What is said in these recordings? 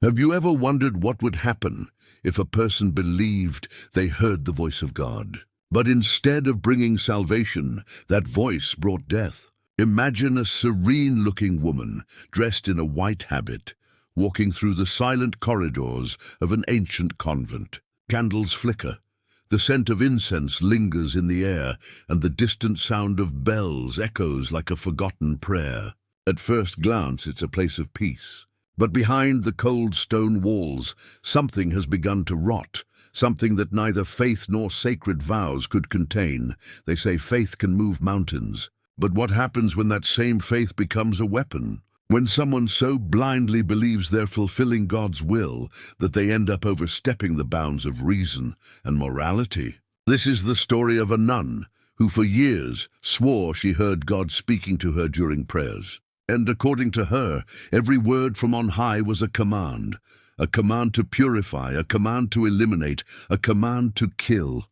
Have you ever wondered what would happen if a person believed they heard the voice of God, but instead of bringing salvation, that voice brought death? Imagine a serene-looking woman, dressed in a white habit, walking through the silent corridors of an ancient convent. Candles flicker, the scent of incense lingers in the air, and the distant sound of bells echoes like a forgotten prayer. At first glance, it's a place of peace. But behind the cold stone walls, something has begun to rot, something that neither faith nor sacred vows could contain. They say faith can move mountains. But what happens when that same faith becomes a weapon? When someone so blindly believes they're fulfilling God's will that they end up overstepping the bounds of reason and morality? This is the story of a nun who for years swore she heard God speaking to her during prayers. And according to her, every word from on high was a command to purify, a command to eliminate, a command to kill.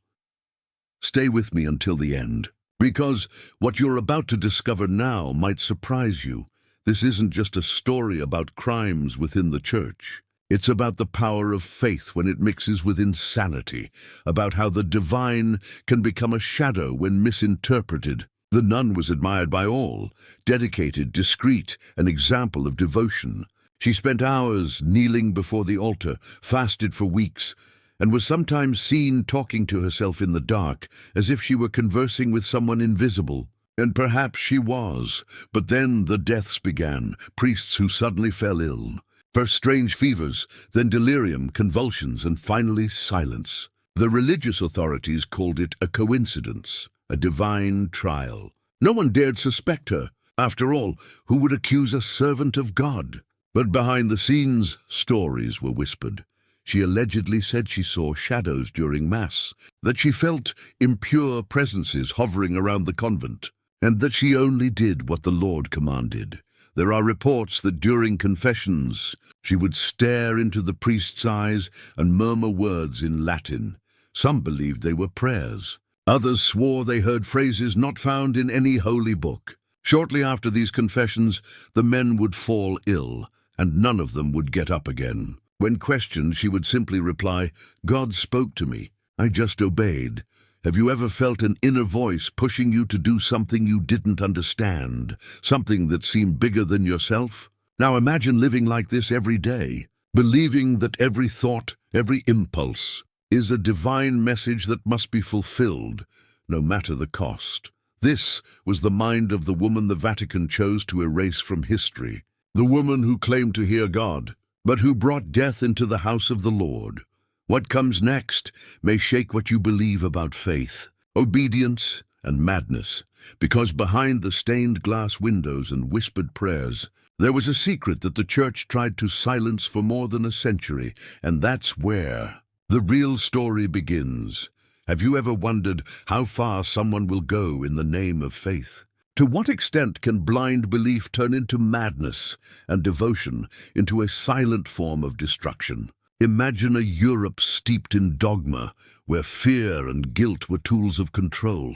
Stay with me until the end, because what you're about to discover now might surprise you. This isn't just a story about crimes within the church. It's about the power of faith when it mixes with insanity, about how the divine can become a shadow when misinterpreted. The nun was admired by all, dedicated, discreet, an example of devotion. She spent hours kneeling before the altar, fasted for weeks, and was sometimes seen talking to herself in the dark, as if she were conversing with someone invisible. And perhaps she was, but then the deaths began, priests who suddenly fell ill. First strange fevers, then delirium, convulsions, and finally silence. The religious authorities called it a coincidence, a divine trial. No one dared suspect her. After all, who would accuse a servant of God? But behind the scenes, stories were whispered. She allegedly said she saw shadows during Mass, that she felt impure presences hovering around the convent, and that she only did what the Lord commanded. There are reports that during confessions, she would stare into the priest's eyes and murmur words in Latin. Some believed they were prayers. Others swore they heard phrases not found in any holy book. Shortly after these confessions, the men would fall ill, and none of them would get up again. When questioned, she would simply reply, "God spoke to me. I just obeyed." Have you ever felt an inner voice pushing you to do something you didn't understand, something that seemed bigger than yourself? Now imagine living like this every day, believing that every thought, every impulse, is a divine message that must be fulfilled, no matter the cost. This was the mind of the woman the Vatican chose to erase from history, the woman who claimed to hear God, but who brought death into the house of the Lord. What comes next may shake what you believe about faith, obedience, and madness, because behind the stained glass windows and whispered prayers, there was a secret that the church tried to silence for more than a century, and that's where the real story begins. Have you ever wondered how far someone will go in the name of faith? To what extent can blind belief turn into madness and devotion into a silent form of destruction? Imagine a Europe steeped in dogma, where fear and guilt were tools of control,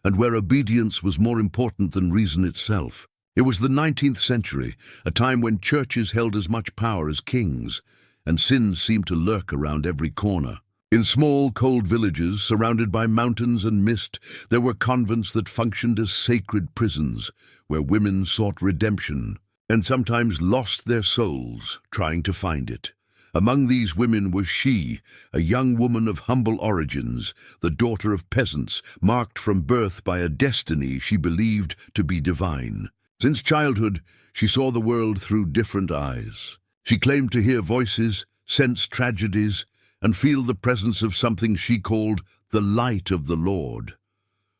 and where obedience was more important than reason itself. It was the 19th century, a time when churches held as much power as kings, and sin seemed to lurk around every corner. In small, cold villages, surrounded by mountains and mist, there were convents that functioned as sacred prisons, where women sought redemption, and sometimes lost their souls trying to find it. Among these women was she, a young woman of humble origins, the daughter of peasants, marked from birth by a destiny she believed to be divine. Since childhood, she saw the world through different eyes. She claimed to hear voices, sense tragedies, and feel the presence of something she called the light of the Lord.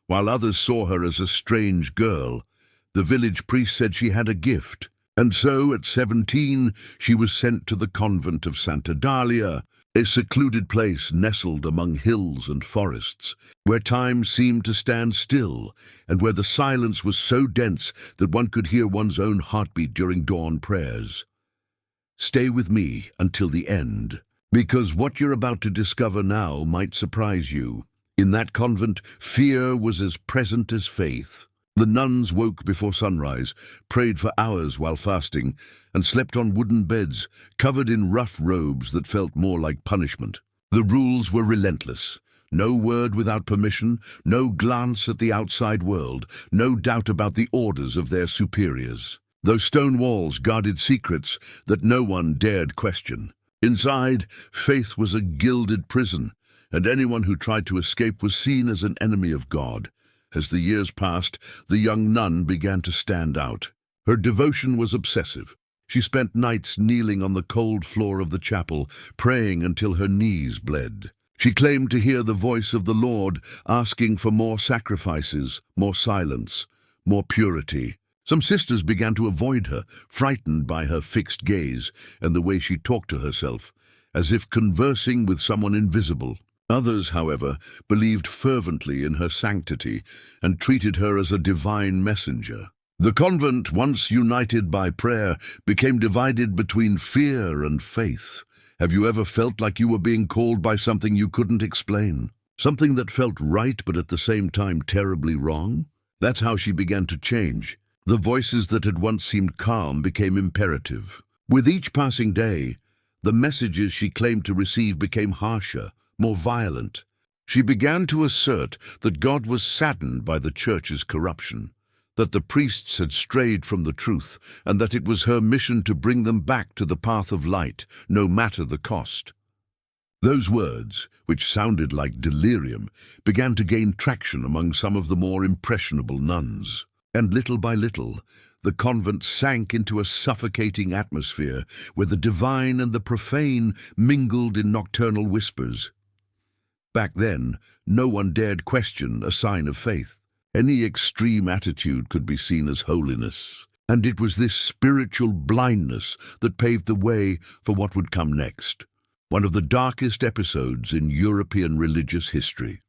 While others saw her as a strange girl, the village priest said she had a gift. And so, at 17, she was sent to the convent of Santa Dalia, a secluded place nestled among hills and forests, where time seemed to stand still, and where the silence was so dense that one could hear one's own heartbeat during dawn prayers. Stay with me until the end, because what you're about to discover now might surprise you. In that convent, fear was as present as faith. The nuns woke before sunrise, prayed for hours while fasting, and slept on wooden beds, covered in rough robes that felt more like punishment. The rules were relentless. No word without permission, no glance at the outside world, no doubt about the orders of their superiors. Those stone walls guarded secrets that no one dared question. Inside, faith was a gilded prison, and anyone who tried to escape was seen as an enemy of God. As the years passed, the young nun began to stand out. Her devotion was obsessive. She spent nights kneeling on the cold floor of the chapel, praying until her knees bled. She claimed to hear the voice of the Lord asking for more sacrifices, more silence, more purity. Some sisters began to avoid her, frightened by her fixed gaze and the way she talked to herself, as if conversing with someone invisible. Others, however, believed fervently in her sanctity and treated her as a divine messenger. The convent, once united by prayer, became divided between fear and faith. Have you ever felt like you were being called by something you couldn't explain? Something that felt right but at the same time terribly wrong? That's how she began to change. The voices that had once seemed calm became imperative. With each passing day, the messages she claimed to receive became harsher, more violent. She began to assert that God was saddened by the church's corruption, that the priests had strayed from the truth, and that it was her mission to bring them back to the path of light, no matter the cost. Those words, which sounded like delirium, began to gain traction among some of the more impressionable nuns. And little by little, the convent sank into a suffocating atmosphere where the divine and the profane mingled in nocturnal whispers. Back then, no one dared question a sign of faith. Any extreme attitude could be seen as holiness, and it was this spiritual blindness that paved the way for what would come next, one of the darkest episodes in European religious history.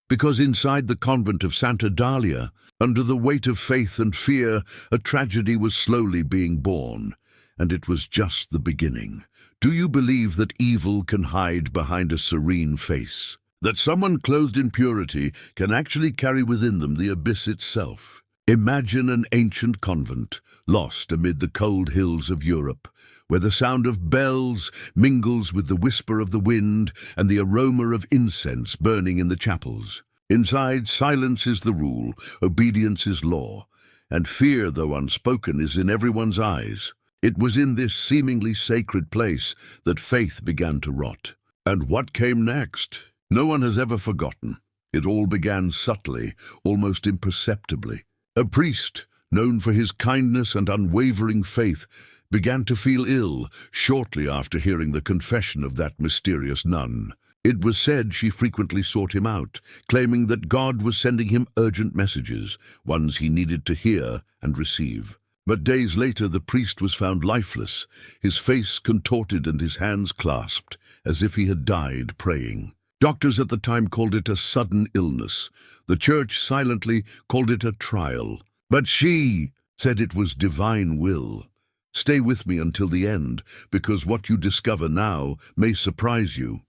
Because inside the convent of Santa Dalia, under the weight of faith and fear, a tragedy was slowly being born, and it was just the beginning. Do you believe that evil can hide behind a serene face? That someone clothed in purity can actually carry within them the abyss itself? Imagine an ancient convent, lost amid the cold hills of Europe, where the sound of bells mingles with the whisper of the wind and the aroma of incense burning in the chapels. Inside, silence is the rule, obedience is law, and fear, though unspoken, is in everyone's eyes. It was in this seemingly sacred place that faith began to rot. And what came next? No one has ever forgotten. It all began subtly, almost imperceptibly. A priest, known for his kindness and unwavering faith, began to feel ill shortly after hearing the confession of that mysterious nun. It was said she frequently sought him out, claiming that God was sending him urgent messages, ones he needed to hear and receive. But days later the priest was found lifeless, his face contorted and his hands clasped, as if he had died praying. Doctors at the time called it a sudden illness. The church silently called it a trial. But she said it was divine will. Stay with me until the end, because what you discover now may surprise you.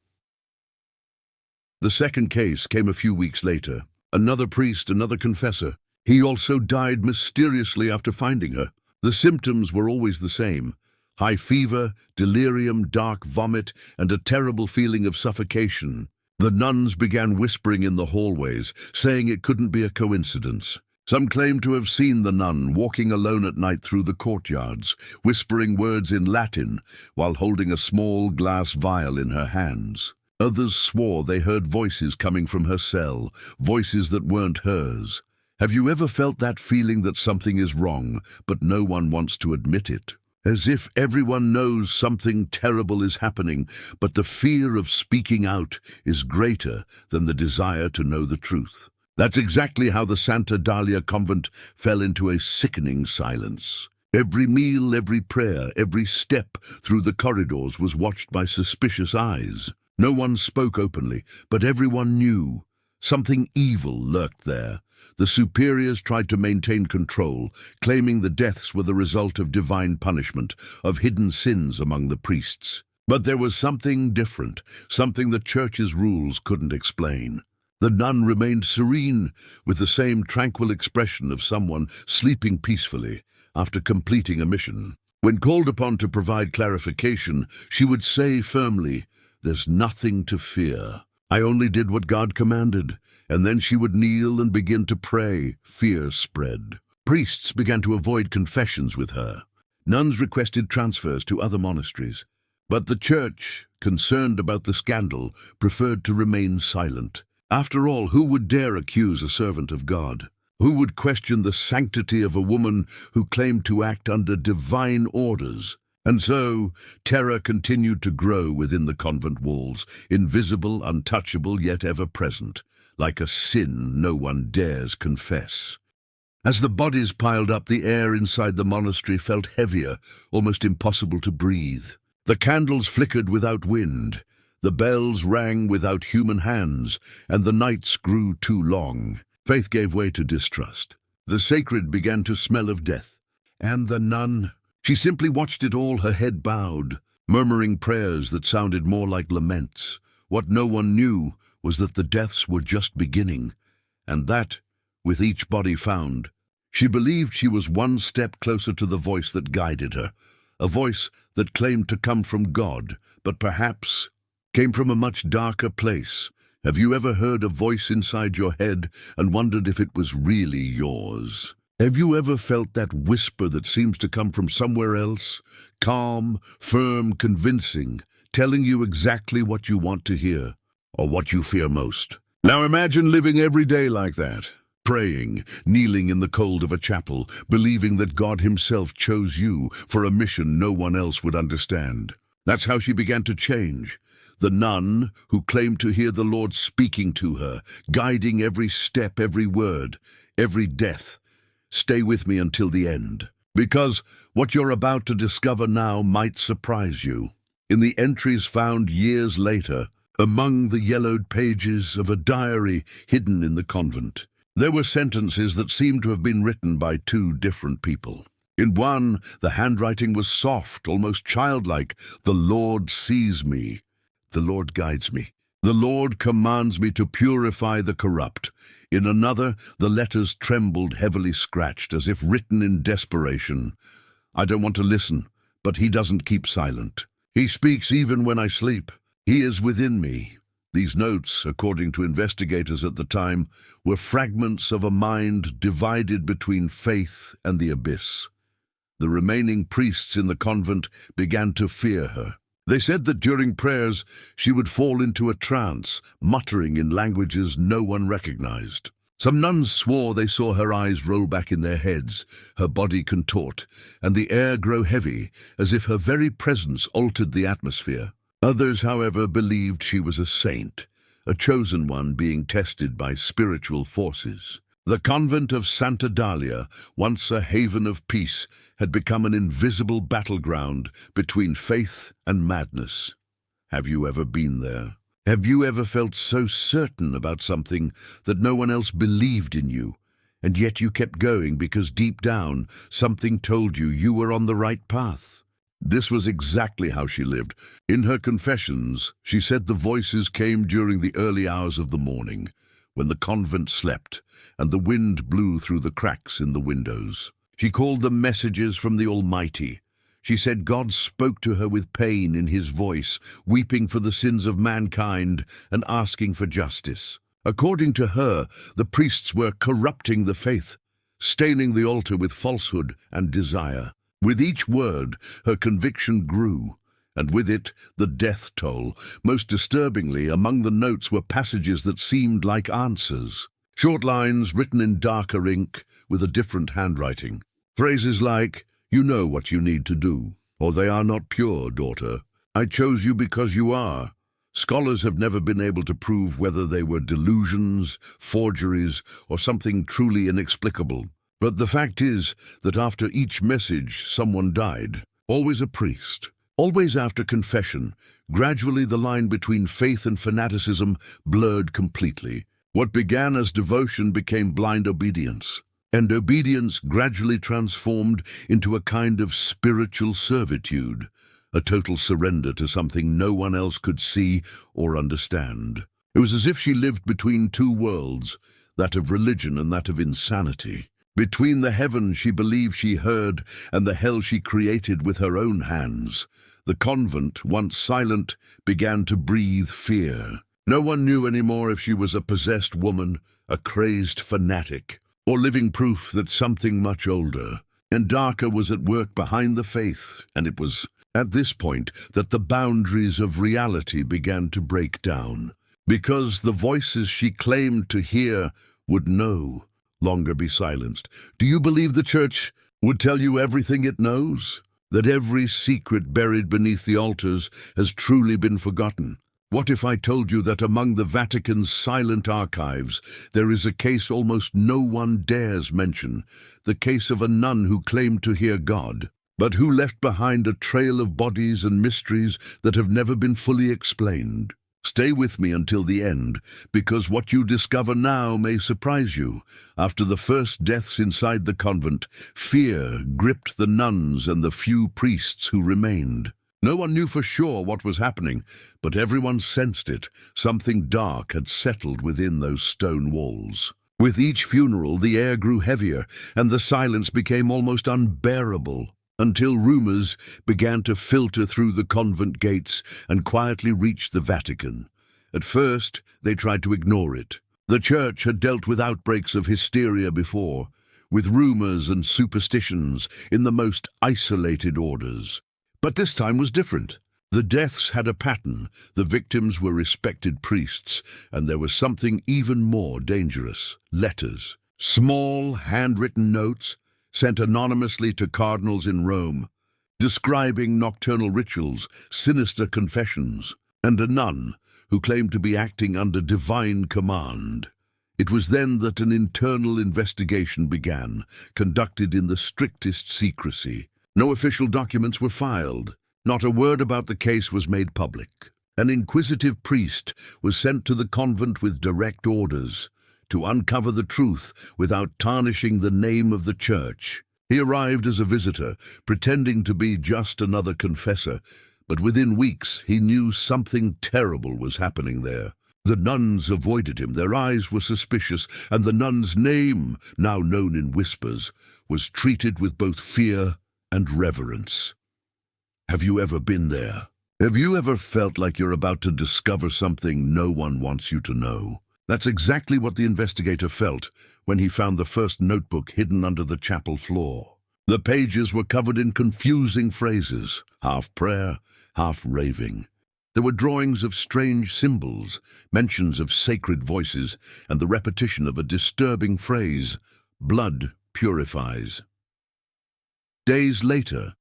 The second case came a few weeks later. Another priest, another confessor. He also died mysteriously after finding her. The symptoms were always the same: high fever, delirium, dark vomit, and a terrible feeling of suffocation. The nuns began whispering in the hallways, saying it couldn't be a coincidence. Some claimed to have seen the nun walking alone at night through the courtyards, whispering words in Latin while holding a small glass vial in her hands. Others swore they heard voices coming from her cell, voices that weren't hers. Have you ever felt that feeling that something is wrong, but no one wants to admit it? As if everyone knows something terrible is happening, but the fear of speaking out is greater than the desire to know the truth. That's exactly how the Santa Dalia convent fell into a sickening silence. Every meal, every prayer, every step through the corridors was watched by suspicious eyes. No one spoke openly, but everyone knew. Something evil lurked there. The superiors tried to maintain control, claiming the deaths were the result of divine punishment, of hidden sins among the priests. But there was something different, something the church's rules couldn't explain. The nun remained serene, with the same tranquil expression of someone sleeping peacefully after completing a mission. When called upon to provide clarification, she would say firmly, "There's nothing to fear. I only did what God commanded." And then she would kneel and begin to pray. Fear spread. Priests began to avoid confessions with her. Nuns requested transfers to other monasteries. But the church, concerned about the scandal, preferred to remain silent. After all, who would dare accuse a servant of God? Who would question the sanctity of a woman who claimed to act under divine orders? And so, terror continued to grow within the convent walls, invisible, untouchable, yet ever present, like a sin no one dares confess. As the bodies piled up, the air inside the monastery felt heavier, almost impossible to breathe. The candles flickered without wind, the bells rang without human hands, and the nights grew too long. Faith gave way to distrust. The sacred began to smell of death. And the nun, she simply watched it all, her head bowed, murmuring prayers that sounded more like laments. What no one knew was that the deaths were just beginning, and that, with each body found, she believed she was one step closer to the voice that guided her, a voice that claimed to come from God, but perhaps came from a much darker place. Have you ever heard a voice inside your head and wondered if it was really yours? Have you ever felt that whisper that seems to come from somewhere else, calm, firm, convincing, telling you exactly what you want to hear, or what you fear most? Now imagine living every day like that, praying, kneeling in the cold of a chapel, believing that God himself chose you for a mission no one else would understand. That's how she began to change. The nun who claimed to hear the Lord speaking to her, guiding every step, every word, every death. Stay with me until the end, because what you're about to discover now might surprise you. In the entries found years later, among the yellowed pages of a diary hidden in the convent, there were sentences that seemed to have been written by two different people. In one, the handwriting was soft, almost childlike. "The Lord sees me. The Lord guides me. The Lord commands me to purify the corrupt." In another, the letters trembled, heavily scratched, as if written in desperation. "I don't want to listen, but he doesn't keep silent. He speaks even when I sleep. He is within me." These notes, according to investigators at the time, were fragments of a mind divided between faith and the abyss. The remaining priests in the convent began to fear her. They said that during prayers she would fall into a trance, muttering in languages no one recognized. Some nuns swore they saw her eyes roll back in their heads, her body contort, and the air grow heavy, as if her very presence altered the atmosphere. Others, however, believed she was a saint, a chosen one being tested by spiritual forces. The convent of Santa Dalia, once a haven of peace, had become an invisible battleground between faith and madness. Have you ever been there? Have you ever felt so certain about something that no one else believed in you, and yet you kept going because deep down something told you you were on the right path? This was exactly how she lived. In her confessions, she said the voices came during the early hours of the morning, when the convent slept and the wind blew through the cracks in the windows. She called them messages from the Almighty. She said God spoke to her with pain in his voice, weeping for the sins of mankind and asking for justice. According to her, the priests were corrupting the faith, staining the altar with falsehood and desire. With each word, her conviction grew, and with it, the death toll. Most disturbingly, among the notes were passages that seemed like answers. Short lines written in darker ink with a different handwriting. Phrases like, "You know what you need to do," or "They are not pure, daughter. I chose you because you are." Scholars have never been able to prove whether they were delusions, forgeries, or something truly inexplicable. But the fact is that after each message, someone died. Always a priest. Always after confession. Gradually the line between faith and fanaticism blurred completely. What began as devotion became blind obedience, and obedience gradually transformed into a kind of spiritual servitude, a total surrender to something no one else could see or understand. It was as if she lived between two worlds, that of religion and that of insanity. Between the heaven she believed she heard and the hell she created with her own hands, the convent, once silent, began to breathe fear. No one knew anymore if she was a possessed woman, a crazed fanatic, or living proof that something much older and darker was at work behind the faith, and it was at this point that the boundaries of reality began to break down, because the voices she claimed to hear would no longer be silenced. Do you believe the Church would tell you everything it knows? That every secret buried beneath the altars has truly been forgotten? What if I told you that among the Vatican's silent archives there is a case almost no one dares mention, the case of a nun who claimed to hear God, but who left behind a trail of bodies and mysteries that have never been fully explained? Stay with me until the end, because what you discover now may surprise you. After the first deaths inside the convent, fear gripped the nuns and the few priests who remained. No one knew for sure what was happening, but everyone sensed it. Something dark had settled within those stone walls. With each funeral, the air grew heavier, and the silence became almost unbearable, until rumors began to filter through the convent gates and quietly reach the Vatican. At first, they tried to ignore it. The Church had dealt with outbreaks of hysteria before, with rumors and superstitions in the most isolated orders. But this time was different. The deaths had a pattern, the victims were respected priests, and there was something even more dangerous: letters. Small, handwritten notes, sent anonymously to cardinals in Rome, describing nocturnal rituals, sinister confessions, and a nun who claimed to be acting under divine command. It was then that an internal investigation began, conducted in the strictest secrecy. No official documents were filed. Not a word about the case was made public. An inquisitive priest was sent to the convent with direct orders to uncover the truth without tarnishing the name of the Church. He arrived as a visitor, pretending to be just another confessor, but within weeks he knew something terrible was happening there. The nuns avoided him, their eyes were suspicious, and the nun's name, now known in whispers, was treated with both fear and reverence. Have you ever been there? Have you ever felt like you're about to discover something no one wants you to know? That's exactly what the investigator felt when he found the first notebook hidden under the chapel floor. The pages were covered in confusing phrases, half prayer, half raving. There were drawings of strange symbols, mentions of sacred voices, and the repetition of a disturbing phrase: blood purifies. Days later,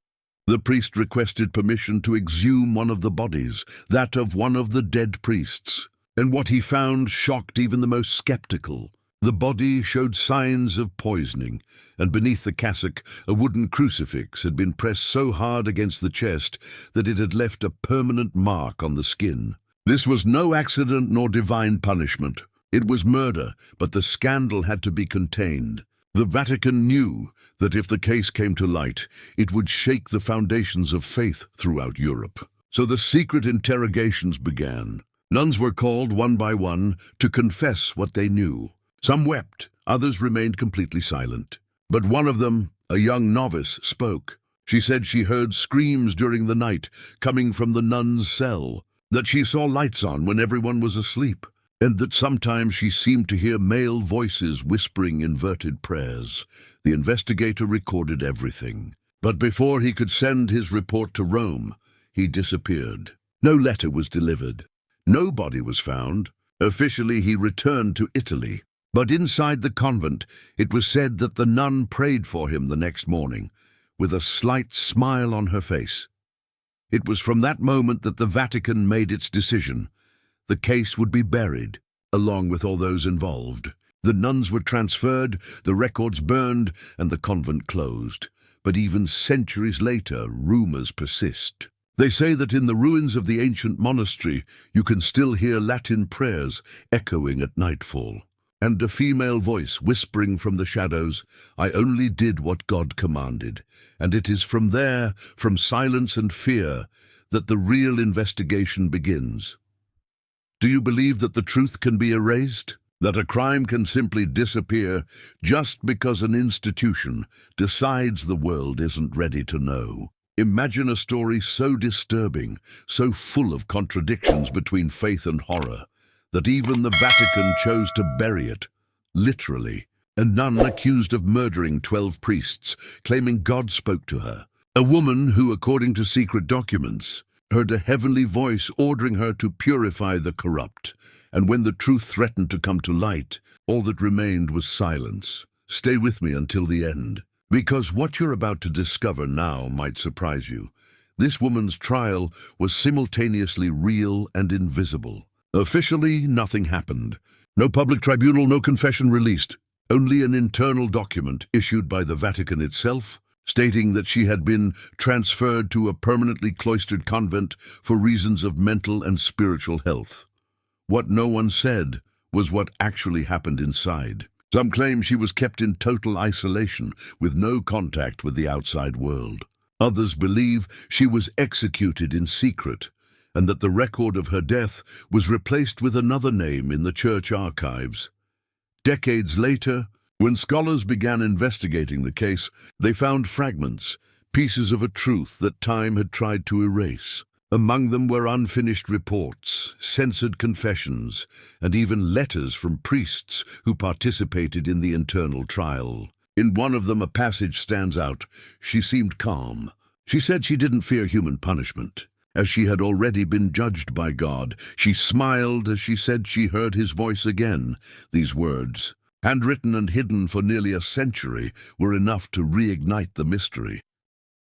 the priest requested permission to exhume one of the bodies, that of one of the dead priests. And what he found shocked even the most skeptical. The body showed signs of poisoning, and beneath the cassock a wooden crucifix had been pressed so hard against the chest that it had left a permanent mark on the skin. This was no accident nor divine punishment. It was murder, but the scandal had to be contained. The Vatican knew that if the case came to light, it would shake the foundations of faith throughout Europe. So the secret interrogations began. Nuns were called one by one to confess what they knew. Some wept, others remained completely silent. But one of them, a young novice, spoke. She said she heard screams during the night coming from the nun's cell, that she saw lights on when everyone was asleep, and that sometimes she seemed to hear male voices whispering inverted prayers. The investigator recorded everything. But before he could send his report to Rome, he disappeared. No letter was delivered. No body was found. Officially, he returned to Italy. But inside the convent, it was said that the nun prayed for him the next morning, with a slight smile on her face. It was from that moment that the Vatican made its decision. The case would be buried, along with all those involved. The nuns were transferred, the records burned, and the convent closed. But even centuries later, rumors persist. They say that in the ruins of the ancient monastery, you can still hear Latin prayers echoing at nightfall, and a female voice whispering from the shadows, "I only did what God commanded." And it is from there, from silence and fear, that the real investigation begins. Do you believe that the truth can be erased? That a crime can simply disappear just because an institution decides the world isn't ready to know? Imagine a story so disturbing, so full of contradictions between faith and horror, that even the Vatican chose to bury it. Literally, a nun accused of murdering 12 priests, claiming God spoke to her. A woman who, according to secret documents, heard a heavenly voice ordering her to purify the corrupt. And when the truth threatened to come to light, all that remained was silence. Stay with me until the end, because what you're about to discover now might surprise you. This woman's trial was simultaneously real and invisible. Officially, nothing happened. No public tribunal, no confession released. Only an internal document issued by the Vatican itself, stating that she had been transferred to a permanently cloistered convent for reasons of mental and spiritual health. What no one said was what actually happened inside. Some claim she was kept in total isolation, with no contact with the outside world. Others believe she was executed in secret, and that the record of her death was replaced with another name in the church archives. Decades later, when scholars began investigating the case, they found fragments, pieces of a truth that time had tried to erase. Among them were unfinished reports, censored confessions, and even letters from priests who participated in the internal trial. In one of them, a passage stands out. She seemed calm. She said she didn't fear human punishment, as she had already been judged by God. She smiled as she said she heard his voice again. These words, handwritten and hidden for nearly a century, were enough to reignite the mystery.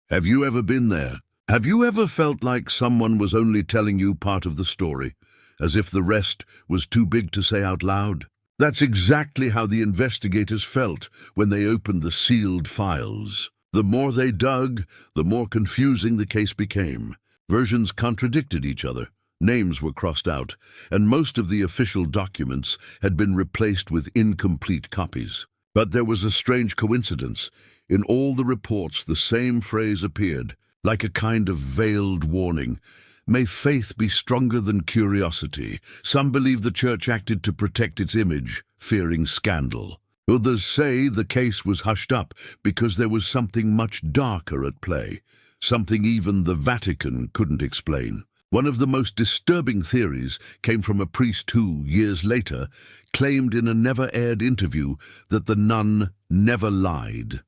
Have you ever been there? Have you ever felt like someone was only telling you part of the story, as if the rest was too big to say out loud? That's exactly how the investigators felt when they opened the sealed files. The more they dug, the more confusing the case became. Versions contradicted each other, names were crossed out, and most of the official documents had been replaced with incomplete copies. But there was a strange coincidence. In all the reports, the same phrase appeared, like a kind of veiled warning. May faith be stronger than curiosity. Some believe the church acted to protect its image, fearing scandal. Others say the case was hushed up because there was something much darker at play, something even the Vatican couldn't explain. One of the most disturbing theories came from a priest who, years later, claimed in a never-aired interview that the nun never lied.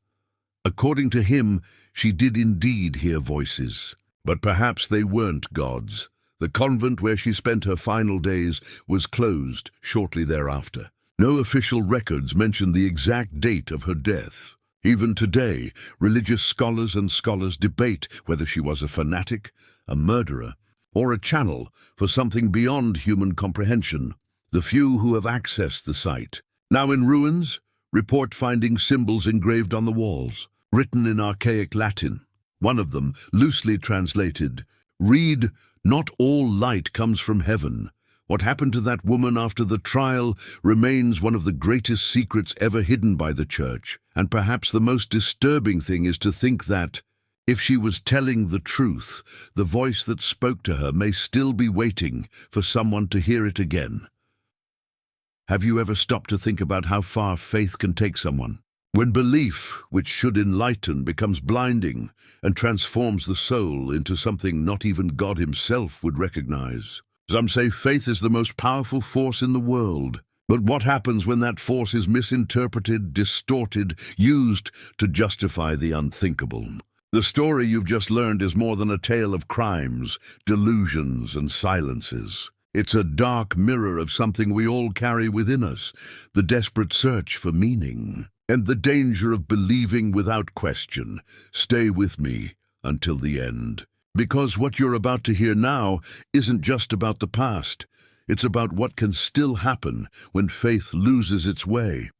According to him, she did indeed hear voices, but perhaps they weren't God's. The convent where she spent her final days was closed shortly thereafter. No official records mention the exact date of her death. Even today, religious scholars and scholars debate whether she was a fanatic, a murderer, or a channel for something beyond human comprehension. The few who have accessed the site, now in ruins, report finding symbols engraved on the walls, written in archaic Latin. One of them, loosely translated, read, "Not all light comes from heaven. What happened to that woman after the trial remains one of the greatest secrets ever hidden by the church. And perhaps the most disturbing thing is to think that, if she was telling the truth, the voice that spoke to her may still be waiting for someone to hear it again." Have you ever stopped to think about how far faith can take someone? When belief, which should enlighten, becomes blinding and transforms the soul into something not even God himself would recognize. Some say faith is the most powerful force in the world. But what happens when that force is misinterpreted, distorted, used to justify the unthinkable? The story you've just learned is more than a tale of crimes, delusions, and silences. It's a dark mirror of something we all carry within us, the desperate search for meaning, and the danger of believing without question. Stay with me until the end, because what you're about to hear now isn't just about the past. It's about what can still happen when faith loses its way.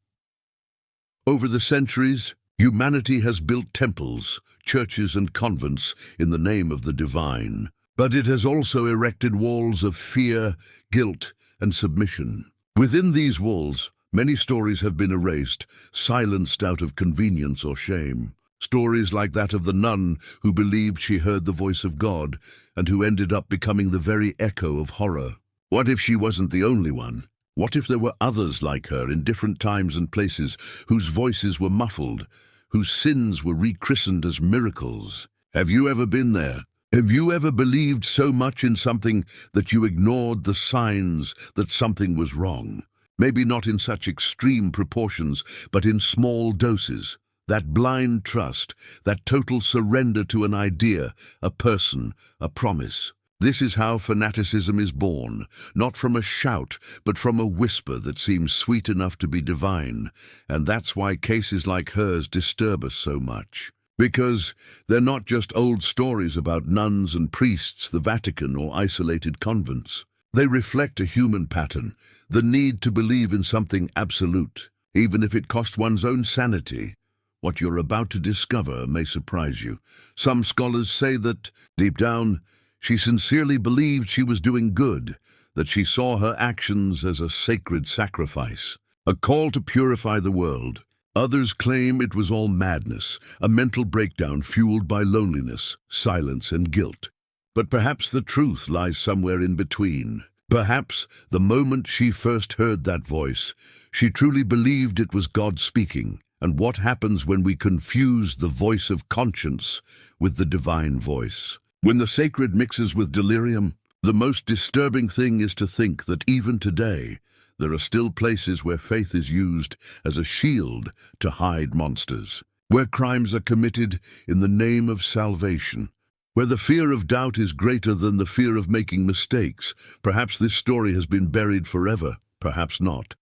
Over the centuries, humanity has built temples, churches, and convents in the name of the divine. But it has also erected walls of fear, guilt, and submission. Within these walls, many stories have been erased, silenced out of convenience or shame. Stories like that of the nun who believed she heard the voice of God and who ended up becoming the very echo of horror. What if she wasn't the only one? What if there were others like her in different times and places, whose voices were muffled, whose sins were rechristened as miracles? Have you ever been there? Have you ever believed so much in something that you ignored the signs that something was wrong? Maybe not in such extreme proportions, but in small doses. That blind trust, that total surrender to an idea, a person, a promise. This is how fanaticism is born, not from a shout, but from a whisper that seems sweet enough to be divine. And that's why cases like hers disturb us so much. Because they're not just old stories about nuns and priests, the Vatican, or isolated convents. They reflect a human pattern, the need to believe in something absolute, even if it costs one's own sanity. What you're about to discover may surprise you. Some scholars say that, deep down, she sincerely believed she was doing good, that she saw her actions as a sacred sacrifice, a call to purify the world. Others claim it was all madness, a mental breakdown fueled by loneliness, silence, and guilt. But perhaps the truth lies somewhere in between. Perhaps the moment she first heard that voice, she truly believed it was God speaking. And what happens when we confuse the voice of conscience with the divine voice? When the sacred mixes with delirium, the most disturbing thing is to think that even today, there are still places where faith is used as a shield to hide monsters, where crimes are committed in the name of salvation, where the fear of doubt is greater than the fear of making mistakes. Perhaps this story has been buried forever, perhaps not.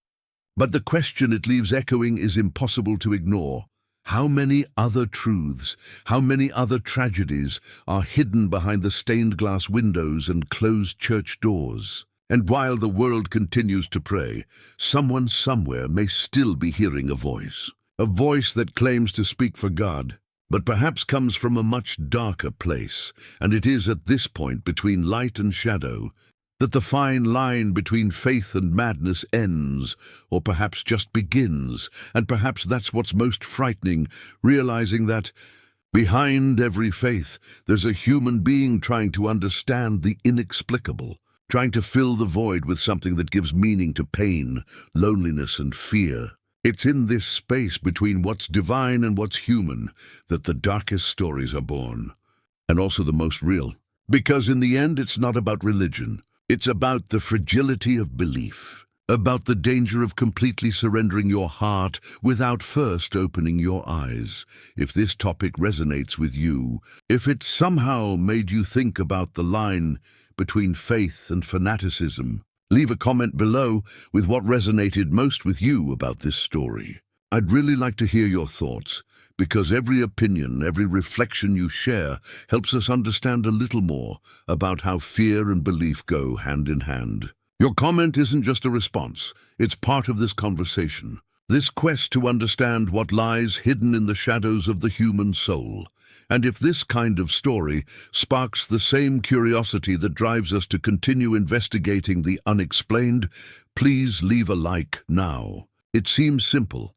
But the question it leaves echoing is impossible to ignore. How many other truths, how many other tragedies are hidden behind the stained glass windows and closed church doors? And while the world continues to pray, someone somewhere may still be hearing a voice that claims to speak for God, but perhaps comes from a much darker place. And it is at this point between light and shadow that the fine line between faith and madness ends, or perhaps just begins. And perhaps that's what's most frightening, realizing that behind every faith, there's a human being trying to understand the inexplicable, trying to fill the void with something that gives meaning to pain, loneliness, and fear. It's in this space between what's divine and what's human that the darkest stories are born, and also the most real. Because in the end, it's not about religion. It's about the fragility of belief, about the danger of completely surrendering your heart without first opening your eyes. If this topic resonates with you, if it somehow made you think about the line between faith and fanaticism, leave a comment below with what resonated most with you about this story. I'd really like to hear your thoughts, because every opinion, every reflection you share helps us understand a little more about how fear and belief go hand in hand. Your comment isn't just a response, it's part of this conversation, this quest to understand what lies hidden in the shadows of the human soul. And if this kind of story sparks the same curiosity that drives us to continue investigating the unexplained, please leave a like now. It seems simple,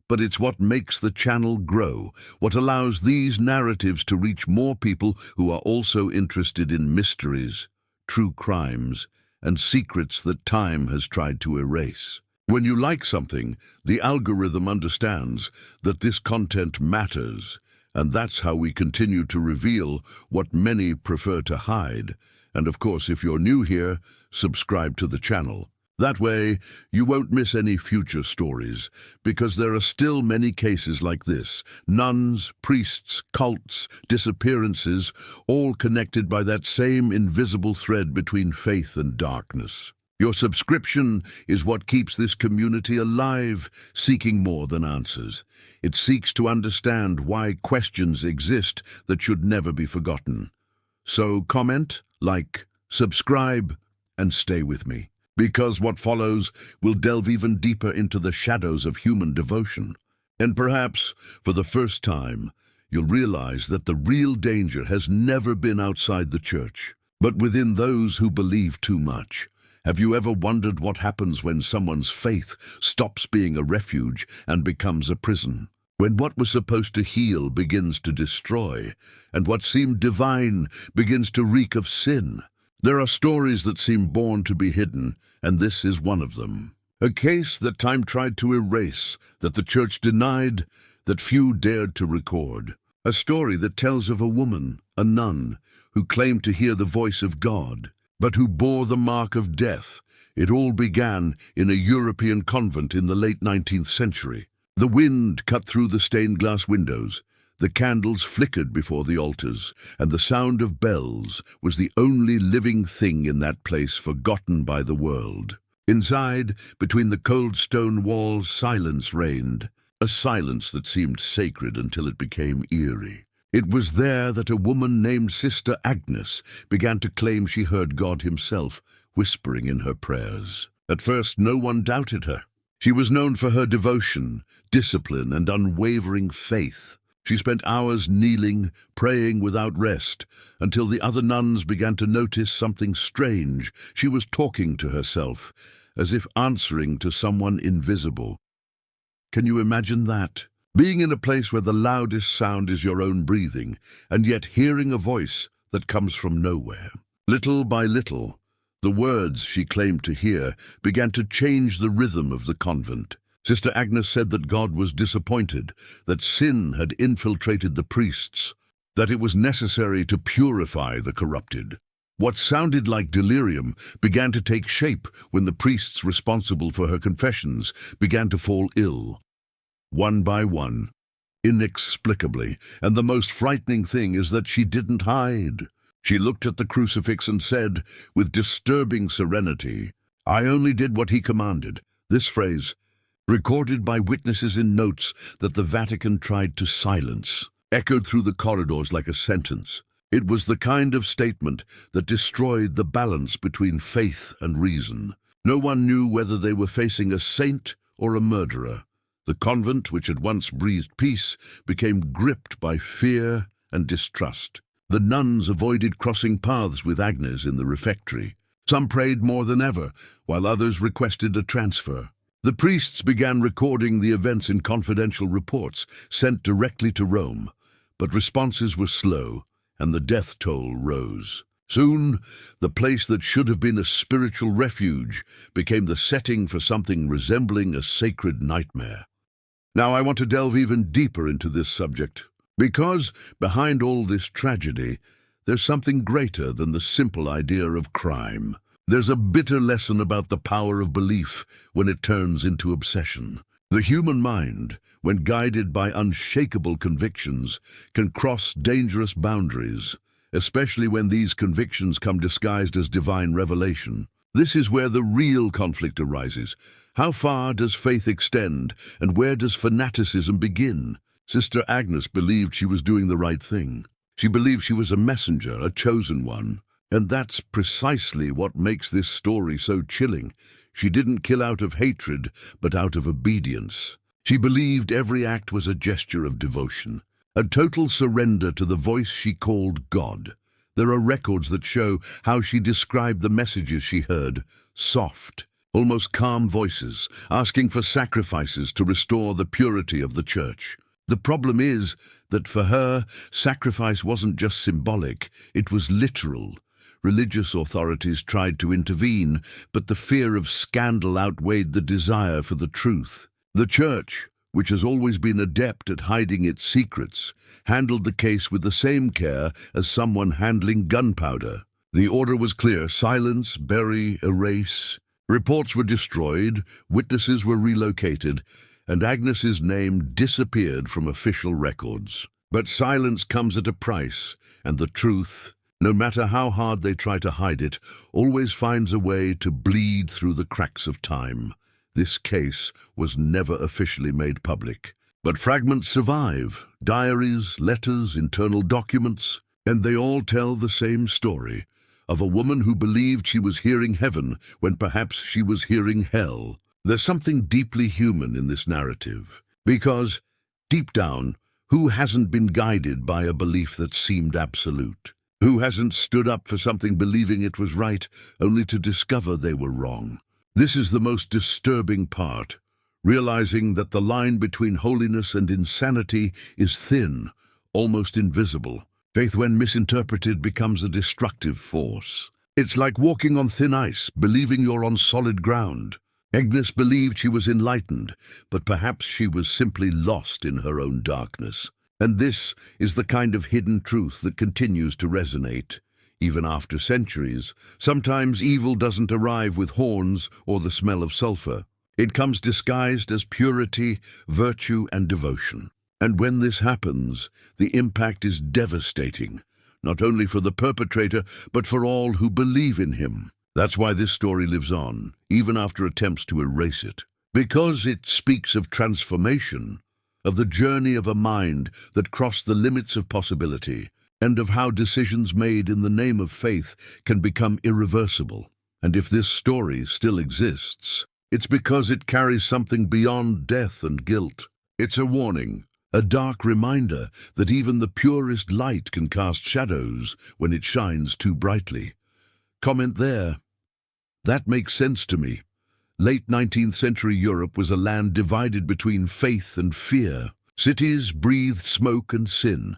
but it's what makes the channel grow, what allows these narratives to reach more people who are also interested in mysteries, true crimes, and secrets that time has tried to erase. When you like something, the algorithm understands that this content matters, and that's how we continue to reveal what many prefer to hide. And of course, if you're new here, subscribe to the channel. That way, you won't miss any future stories, because there are still many cases like this. Nuns, priests, cults, disappearances, all connected by that same invisible thread between faith and darkness. Your subscription is what keeps this community alive, seeking more than answers. It seeks to understand why questions exist that should never be forgotten. So comment, like, subscribe, and stay with me, because what follows will delve even deeper into the shadows of human devotion. And perhaps, for the first time, you'll realize that the real danger has never been outside the church, but within those who believe too much. Have you ever wondered what happens when someone's faith stops being a refuge and becomes a prison? When what was supposed to heal begins to destroy, and what seemed divine begins to reek of sin? There are stories that seem born to be hidden, and this is one of them. A case that time tried to erase, that the church denied, that few dared to record. A story that tells of a woman, a nun, who claimed to hear the voice of God, but who bore the mark of death. It all began in a European convent in the late 19th century. The wind cut through the stained glass windows, the candles flickered before the altars, and the sound of bells was the only living thing in that place forgotten by the world. Inside, between the cold stone walls, silence reigned, a silence that seemed sacred until it became eerie. It was there that a woman named Sister Agnes began to claim she heard God himself whispering in her prayers. At first, no one doubted her. She was known for her devotion, discipline, and unwavering faith. She spent hours kneeling, praying without rest, until the other nuns began to notice something strange. She was talking to herself, as if answering to someone invisible. Can you imagine that? Being in a place where the loudest sound is your own breathing, and yet hearing a voice that comes from nowhere. Little by little, the words she claimed to hear began to change the rhythm of the convent. Sister Agnes said that God was disappointed, that sin had infiltrated the priests, that it was necessary to purify the corrupted. What sounded like delirium began to take shape when the priests responsible for her confessions began to fall ill. One by one, inexplicably, and the most frightening thing is that she didn't hide. She looked at the crucifix and said, with disturbing serenity, "I only did what he commanded." This phrase, recorded by witnesses in notes that the Vatican tried to silence, echoed through the corridors like a sentence. It was the kind of statement that destroyed the balance between faith and reason. No one knew whether they were facing a saint or a murderer. The convent, which had once breathed peace, became gripped by fear and distrust. The nuns avoided crossing paths with Agnes in the refectory. Some prayed more than ever, while others requested a transfer. The priests began recording the events in confidential reports sent directly to Rome, but responses were slow, and the death toll rose. Soon, the place that should have been a spiritual refuge became the setting for something resembling a sacred nightmare. Now I want to delve even deeper into this subject, because behind all this tragedy, there's something greater than the simple idea of crime. There's a bitter lesson about the power of belief when it turns into obsession. The human mind, when guided by unshakable convictions, can cross dangerous boundaries, especially when these convictions come disguised as divine revelation. This is where the real conflict arises. How far does faith extend, and where does fanaticism begin? Sister Agnes believed she was doing the right thing. She believed she was a messenger, a chosen one. And that's precisely what makes this story so chilling. She didn't kill out of hatred, but out of obedience. She believed every act was a gesture of devotion, a total surrender to the voice she called God. There are records that show how she described the messages she heard: soft, almost calm voices, asking for sacrifices to restore the purity of the church. The problem is that for her, sacrifice wasn't just symbolic, it was literal. Religious authorities tried to intervene, but the fear of scandal outweighed the desire for the truth. The church, which has always been adept at hiding its secrets, handled the case with the same care as someone handling gunpowder. The order was clear: silence, bury, erase. Reports were destroyed, witnesses were relocated, and Agnes's name disappeared from official records. But silence comes at a price, and the truth, no matter how hard they try to hide it, always finds a way to bleed through the cracks of time. This case was never officially made public, but fragments survive: diaries, letters, internal documents, and they all tell the same story of a woman who believed she was hearing heaven when perhaps she was hearing hell. There's something deeply human in this narrative, because, deep down, who hasn't been guided by a belief that seemed absolute? Who hasn't stood up for something believing it was right, only to discover they were wrong? This is the most disturbing part, realizing that the line between holiness and insanity is thin, almost invisible. Faith, when misinterpreted, becomes a destructive force. It's like walking on thin ice, believing you're on solid ground. Agnes believed she was enlightened, but perhaps she was simply lost in her own darkness. And this is the kind of hidden truth that continues to resonate, even after centuries. Sometimes evil doesn't arrive with horns or the smell of sulfur. It comes disguised as purity, virtue, and devotion. And when this happens, the impact is devastating, not only for the perpetrator, but for all who believe in him. That's why this story lives on, even after attempts to erase it. Because it speaks of transformation, of the journey of a mind that crossed the limits of possibility, and of how decisions made in the name of faith can become irreversible. And if this story still exists, it's because it carries something beyond death and guilt. It's a warning, a dark reminder that even the purest light can cast shadows when it shines too brightly. Comment there. That makes sense to me. Late 19th century Europe was a land divided between faith and fear. Cities breathed smoke and sin,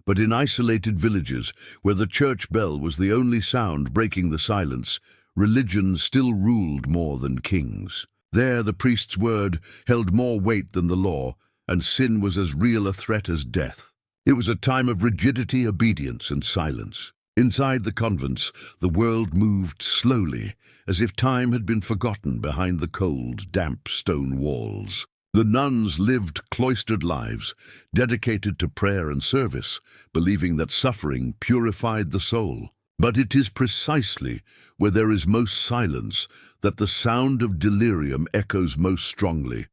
but in isolated villages, where the church bell was the only sound breaking the silence, religion still ruled more than kings. There the priest's word held more weight than the law, and sin was as real a threat as death. It was a time of rigidity, obedience, and silence. Inside the convents, the world moved slowly, as if time had been forgotten behind the cold, damp stone walls. The nuns lived cloistered lives, dedicated to prayer and service, believing that suffering purified the soul. But it is precisely where there is most silence that the sound of delirium echoes most strongly.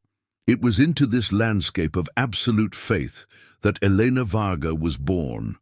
It was into this landscape of absolute faith that Elena Varga was born,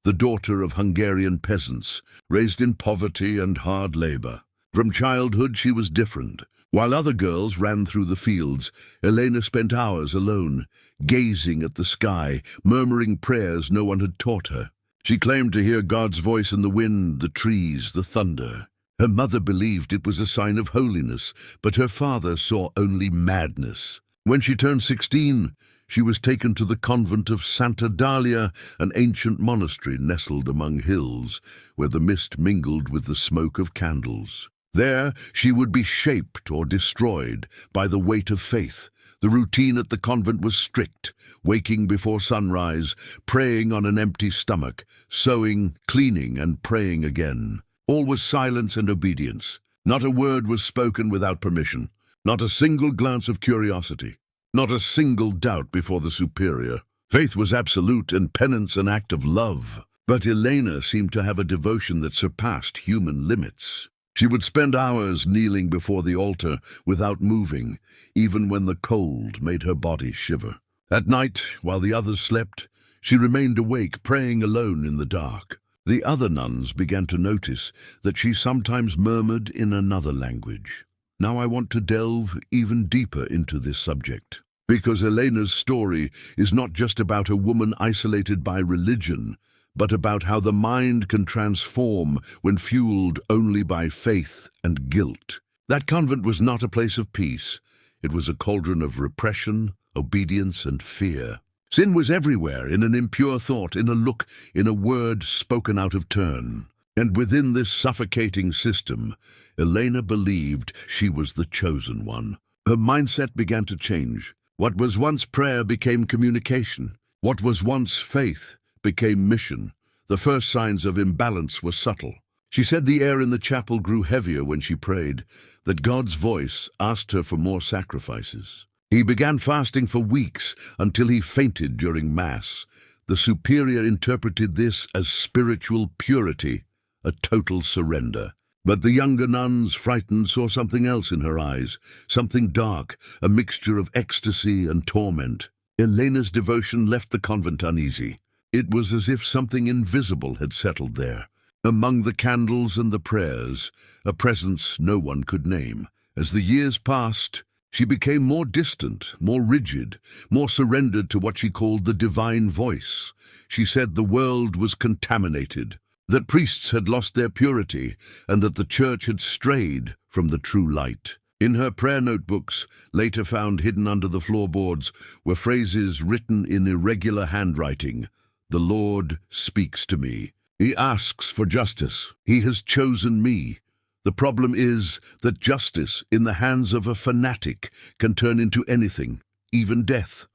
the daughter of Hungarian peasants, raised in poverty and hard labor. From childhood she was different. While other girls ran through the fields, Elena spent hours alone, gazing at the sky, murmuring prayers no one had taught her. She claimed to hear God's voice in the wind, the trees, the thunder. Her mother believed it was a sign of holiness, but her father saw only madness. When she turned 16, she was taken to the Convent of Santa Dalia, an ancient monastery nestled among hills, where the mist mingled with the smoke of candles. There she would be shaped or destroyed by the weight of faith. The routine at the convent was strict: waking before sunrise, praying on an empty stomach, sewing, cleaning, and praying again. All was silence and obedience. Not a word was spoken without permission. Not a single glance of curiosity. Not a single doubt before the superior. Faith was absolute and penance an act of love. But Elena seemed to have a devotion that surpassed human limits. She would spend hours kneeling before the altar without moving, even when the cold made her body shiver. At night, while the others slept, she remained awake, praying alone in the dark. The other nuns began to notice that she sometimes murmured in another language. Now I want to delve even deeper into this subject, because Elena's story is not just about a woman isolated by religion, but about how the mind can transform when fueled only by faith and guilt. That convent was not a place of peace. It was a cauldron of repression, obedience, and fear. Sin was everywhere, in an impure thought, in a look, in a word spoken out of turn. And within this suffocating system, Elena believed she was the chosen one. Her mindset began to change. What was once prayer became communication. What was once faith became mission. The first signs of imbalance were subtle. She said the air in the chapel grew heavier when she prayed, that God's voice asked her for more sacrifices. He began fasting for weeks until he fainted during Mass. The superior interpreted this as spiritual purity, a total surrender. But the younger nuns, frightened, saw something else in her eyes, something dark, a mixture of ecstasy and torment. Elena's devotion left the convent uneasy. It was as if something invisible had settled there. Among the candles and the prayers, a presence no one could name. As the years passed, she became more distant, more rigid, more surrendered to what she called the divine voice. She said the world was contaminated, that priests had lost their purity, and that the church had strayed from the true light. In her prayer notebooks, later found hidden under the floorboards, were phrases written in irregular handwriting. "The Lord speaks to me. He asks for justice. He has chosen me. The problem is that justice in the hands of a fanatic can turn into anything, even death.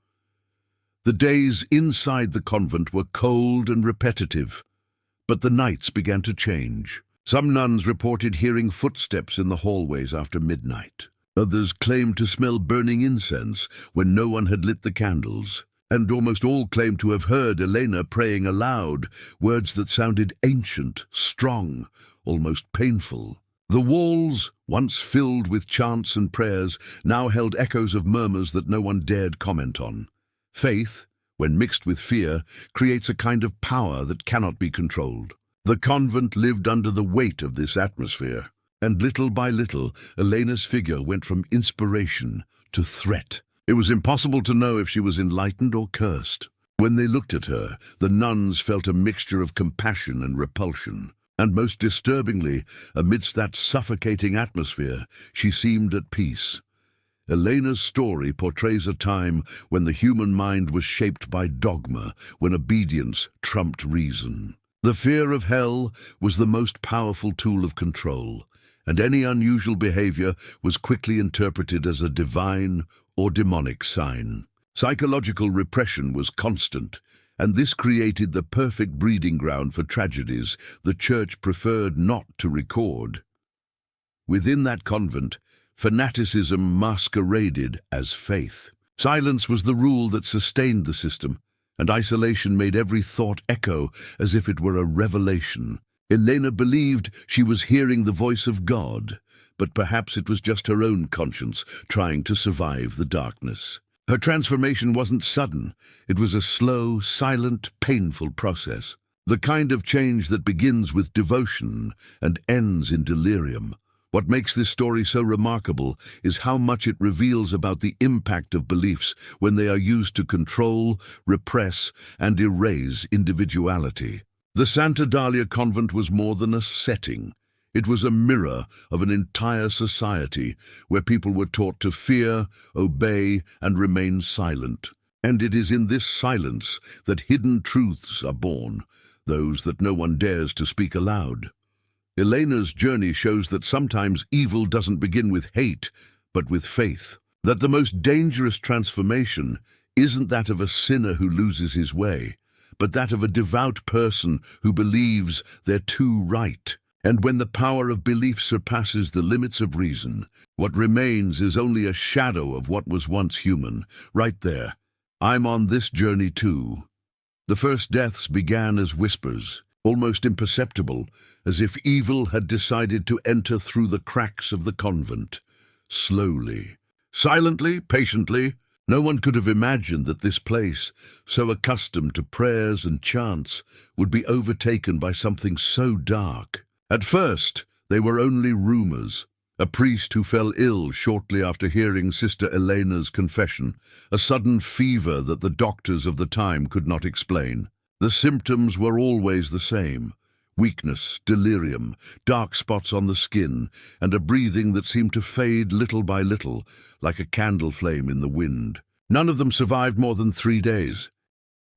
The days inside the convent were cold and repetitive, but the nights began to change. Some nuns reported hearing footsteps in the hallways after midnight. Others claimed to smell burning incense when no one had lit the candles. And almost all claimed to have heard Elena praying aloud, words that sounded ancient, strong, almost painful. The walls, once filled with chants and prayers, now held echoes of murmurs that no one dared comment on. Faith, when mixed with fear, creates a kind of power that cannot be controlled. The convent lived under the weight of this atmosphere, and little by little, Elena's figure went from inspiration to threat. It was impossible to know if she was enlightened or cursed. When they looked at her, the nuns felt a mixture of compassion and repulsion. And most disturbingly, amidst that suffocating atmosphere, she seemed at peace. Elena's story portrays a time when the human mind was shaped by dogma, when obedience trumped reason. The fear of hell was the most powerful tool of control, and any unusual behavior was quickly interpreted as a divine or demonic sign. Psychological repression was constant, and this created the perfect breeding ground for tragedies the Church preferred not to record. Within that convent, fanaticism masqueraded as faith. Silence was the rule that sustained the system, and isolation made every thought echo as if it were a revelation. Elena believed she was hearing the voice of God, but perhaps it was just her own conscience trying to survive the darkness. Her transformation wasn't sudden. It was a slow, silent, painful process. The kind of change that begins with devotion and ends in delirium. What makes this story so remarkable is how much it reveals about the impact of beliefs when they are used to control, repress, and erase individuality. The Santa Dalia convent was more than a setting. It was a mirror of an entire society where people were taught to fear, obey, and remain silent. And it is in this silence that hidden truths are born, those that no one dares to speak aloud. Elena's journey shows that sometimes evil doesn't begin with hate, but with faith. That the most dangerous transformation isn't that of a sinner who loses his way, but that of a devout person who believes they're too right. And when the power of belief surpasses the limits of reason, what remains is only a shadow of what was once human. Right there, I'm on this journey too. The first deaths began as whispers, almost imperceptible, as if evil had decided to enter through the cracks of the convent. Slowly, silently, patiently. No one could have imagined that this place, so accustomed to prayers and chants, would be overtaken by something so dark. At first, they were only rumors. A priest who fell ill shortly after hearing Sister Elena's confession, a sudden fever that the doctors of the time could not explain. The symptoms were always the same: weakness, delirium, dark spots on the skin, and a breathing that seemed to fade little by little, like a candle flame in the wind. None of them survived more than 3 days.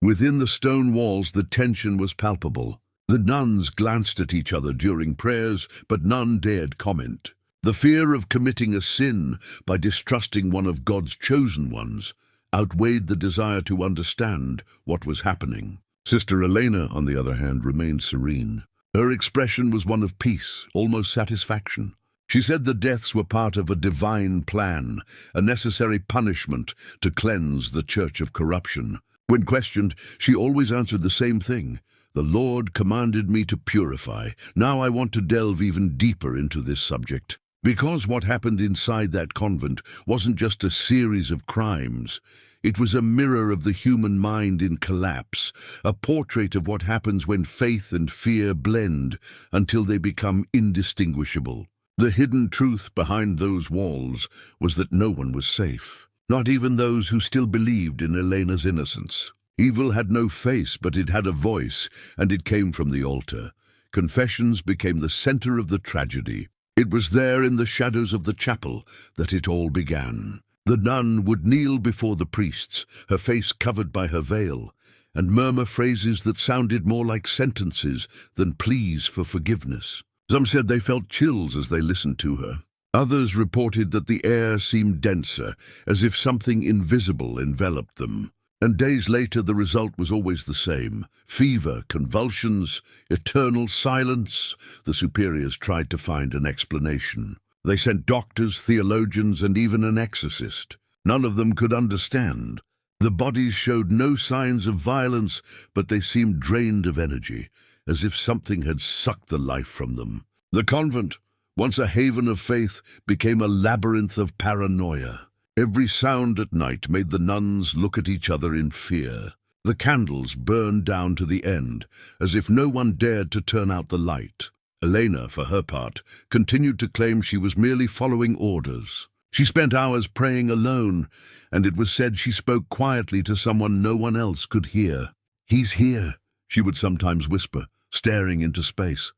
Within the stone walls, the tension was palpable. The nuns glanced at each other during prayers, but none dared comment. The fear of committing a sin by distrusting one of God's chosen ones outweighed the desire to understand what was happening. Sister Elena, on the other hand, remained serene. Her expression was one of peace, almost satisfaction. She said the deaths were part of a divine plan, a necessary punishment to cleanse the church of corruption. When questioned, she always answered the same thing: "The Lord commanded me to purify. Now I want to delve even deeper into this subject." Because what happened inside that convent wasn't just a series of crimes. It was a mirror of the human mind in collapse, a portrait of what happens when faith and fear blend until they become indistinguishable. The hidden truth behind those walls was that no one was safe, not even those who still believed in Elena's innocence. Evil had no face, but it had a voice, and it came from the altar. Confessions became the center of the tragedy. It was there in the shadows of the chapel that it all began. The nun would kneel before the priests, her face covered by her veil, and murmur phrases that sounded more like sentences than pleas for forgiveness. Some said they felt chills as they listened to her. Others reported that the air seemed denser, as if something invisible enveloped them. And days later, the result was always the same: fever, convulsions, eternal silence. The superiors tried to find an explanation. They sent doctors, theologians, and even an exorcist. None of them could understand. The bodies showed no signs of violence, but they seemed drained of energy, as if something had sucked the life from them. The convent, once a haven of faith, became a labyrinth of paranoia. Every sound at night made the nuns look at each other in fear. The candles burned down to the end, as if no one dared to turn out the light. Elena, for her part, continued to claim she was merely following orders. She spent hours praying alone, and it was said she spoke quietly to someone no one else could hear. "He's here," she would sometimes whisper, staring into space.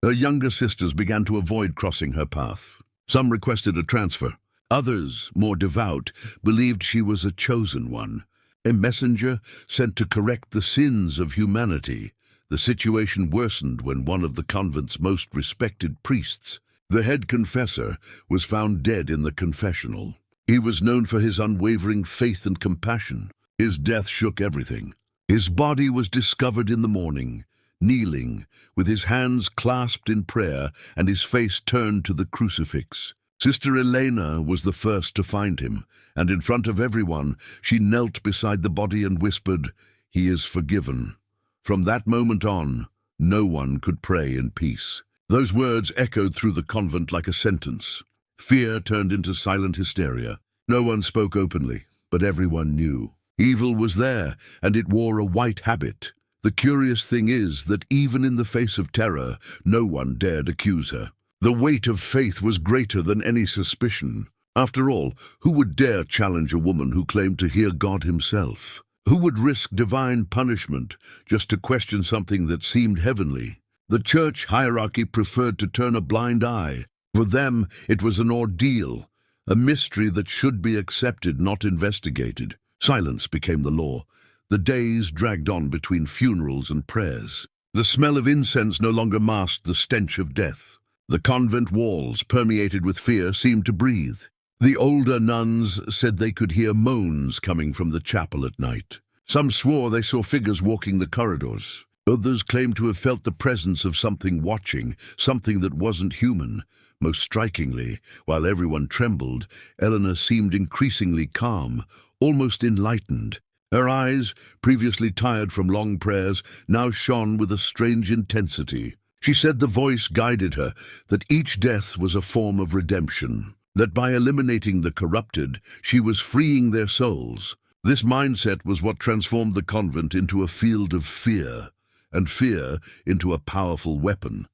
Her younger sisters began to avoid crossing her path. Some requested a transfer. Others, more devout, believed she was a chosen one, a messenger sent to correct the sins of humanity. The situation worsened when one of the convent's most respected priests, the head confessor, was found dead in the confessional. He was known for his unwavering faith and compassion. His death shook everything. His body was discovered in the morning, kneeling, with his hands clasped in prayer and his face turned to the crucifix. Sister Elena was the first to find him, and in front of everyone, she knelt beside the body and whispered, "He is forgiven." From that moment on, no one could pray in peace. Those words echoed through the convent like a sentence. Fear turned into silent hysteria. No one spoke openly, but everyone knew. Evil was there, and it wore a white habit. The curious thing is that even in the face of terror, no one dared accuse her. The weight of faith was greater than any suspicion. After all, who would dare challenge a woman who claimed to hear God himself? Who would risk divine punishment just to question something that seemed heavenly? The church hierarchy preferred to turn a blind eye. For them, it was an ordeal, a mystery that should be accepted, not investigated. Silence became the law. The days dragged on between funerals and prayers. The smell of incense no longer masked the stench of death. The convent walls, permeated with fear, seemed to breathe. The older nuns said they could hear moans coming from the chapel at night. Some swore they saw figures walking the corridors. Others claimed to have felt the presence of something watching, something that wasn't human. Most strikingly, while everyone trembled, Eleanor seemed increasingly calm, almost enlightened. Her eyes, previously tired from long prayers, now shone with a strange intensity. She said the voice guided her, that each death was a form of redemption, that by eliminating the corrupted, she was freeing their souls. This mindset was what transformed the convent into a field of fear, and fear into a powerful weapon.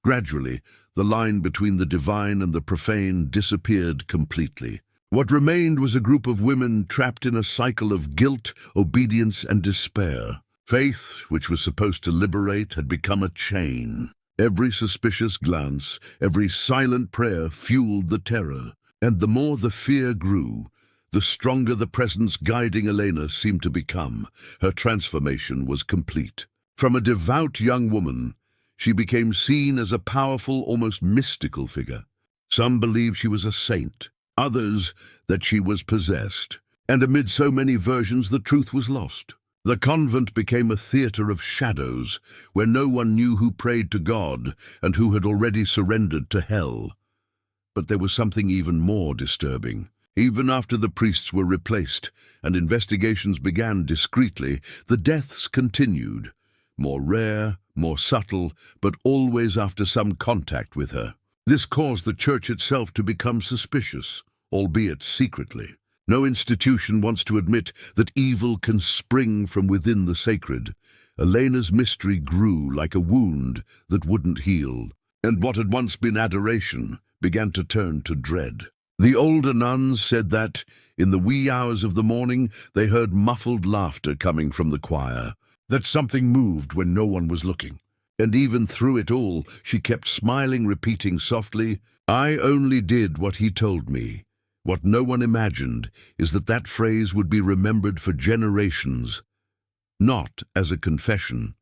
Gradually, the line between the divine and the profane disappeared completely. What remained was a group of women trapped in a cycle of guilt, obedience, and despair. Faith, which was supposed to liberate, had become a chain. Every suspicious glance, every silent prayer fueled the terror. And the more the fear grew, the stronger the presence guiding Elena seemed to become. Her transformation was complete. From a devout young woman, she became seen as a powerful, almost mystical figure. Some believed she was a saint, others that she was possessed. And amid so many versions, the truth was lost. The convent became a theater of shadows, where no one knew who prayed to God and who had already surrendered to hell. But there was something even more disturbing. Even after the priests were replaced and investigations began discreetly, the deaths continued, more rare, more subtle, but always after some contact with her. This caused the church itself to become suspicious, albeit secretly. No institution wants to admit that evil can spring from within the sacred. Elena's mystery grew like a wound that wouldn't heal, and what had once been adoration began to turn to dread. The older nuns said that, in the wee hours of the morning, they heard muffled laughter coming from the choir, that something moved when no one was looking. And even through it all, she kept smiling, repeating softly, "I only did what he told me." What no one imagined is that that phrase would be remembered for generations. not as a confession,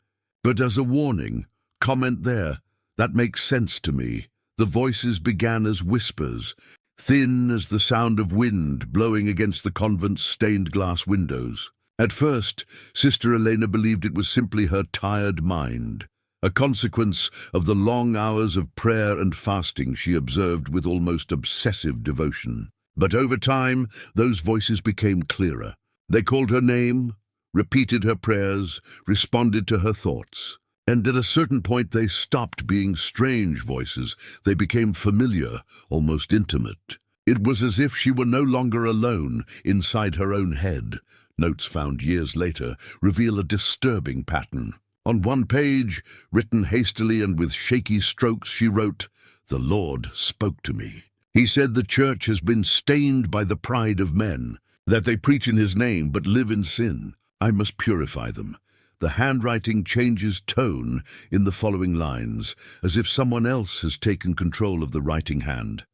but as a warning. Comment there. That makes sense to me. The voices began as whispers, thin as the sound of wind blowing against the convent's stained glass windows. At first, Sister Elena believed it was simply her tired mind, a consequence of the long hours of prayer and fasting she observed with almost obsessive devotion. But over time, those voices became clearer. They called her name, repeated her prayers, responded to her thoughts. And at a certain point, they stopped being strange voices. They became familiar, almost intimate. It was as if she were no longer alone inside her own head. Notes found years later reveal a disturbing pattern. On one page, written hastily and with shaky strokes, she wrote, "The Lord spoke to me. He said the church has been stained by the pride of men, that they preach in his name but live in sin. I must purify them." The handwriting changes tone in the following lines, as if someone else has taken control of the writing hand.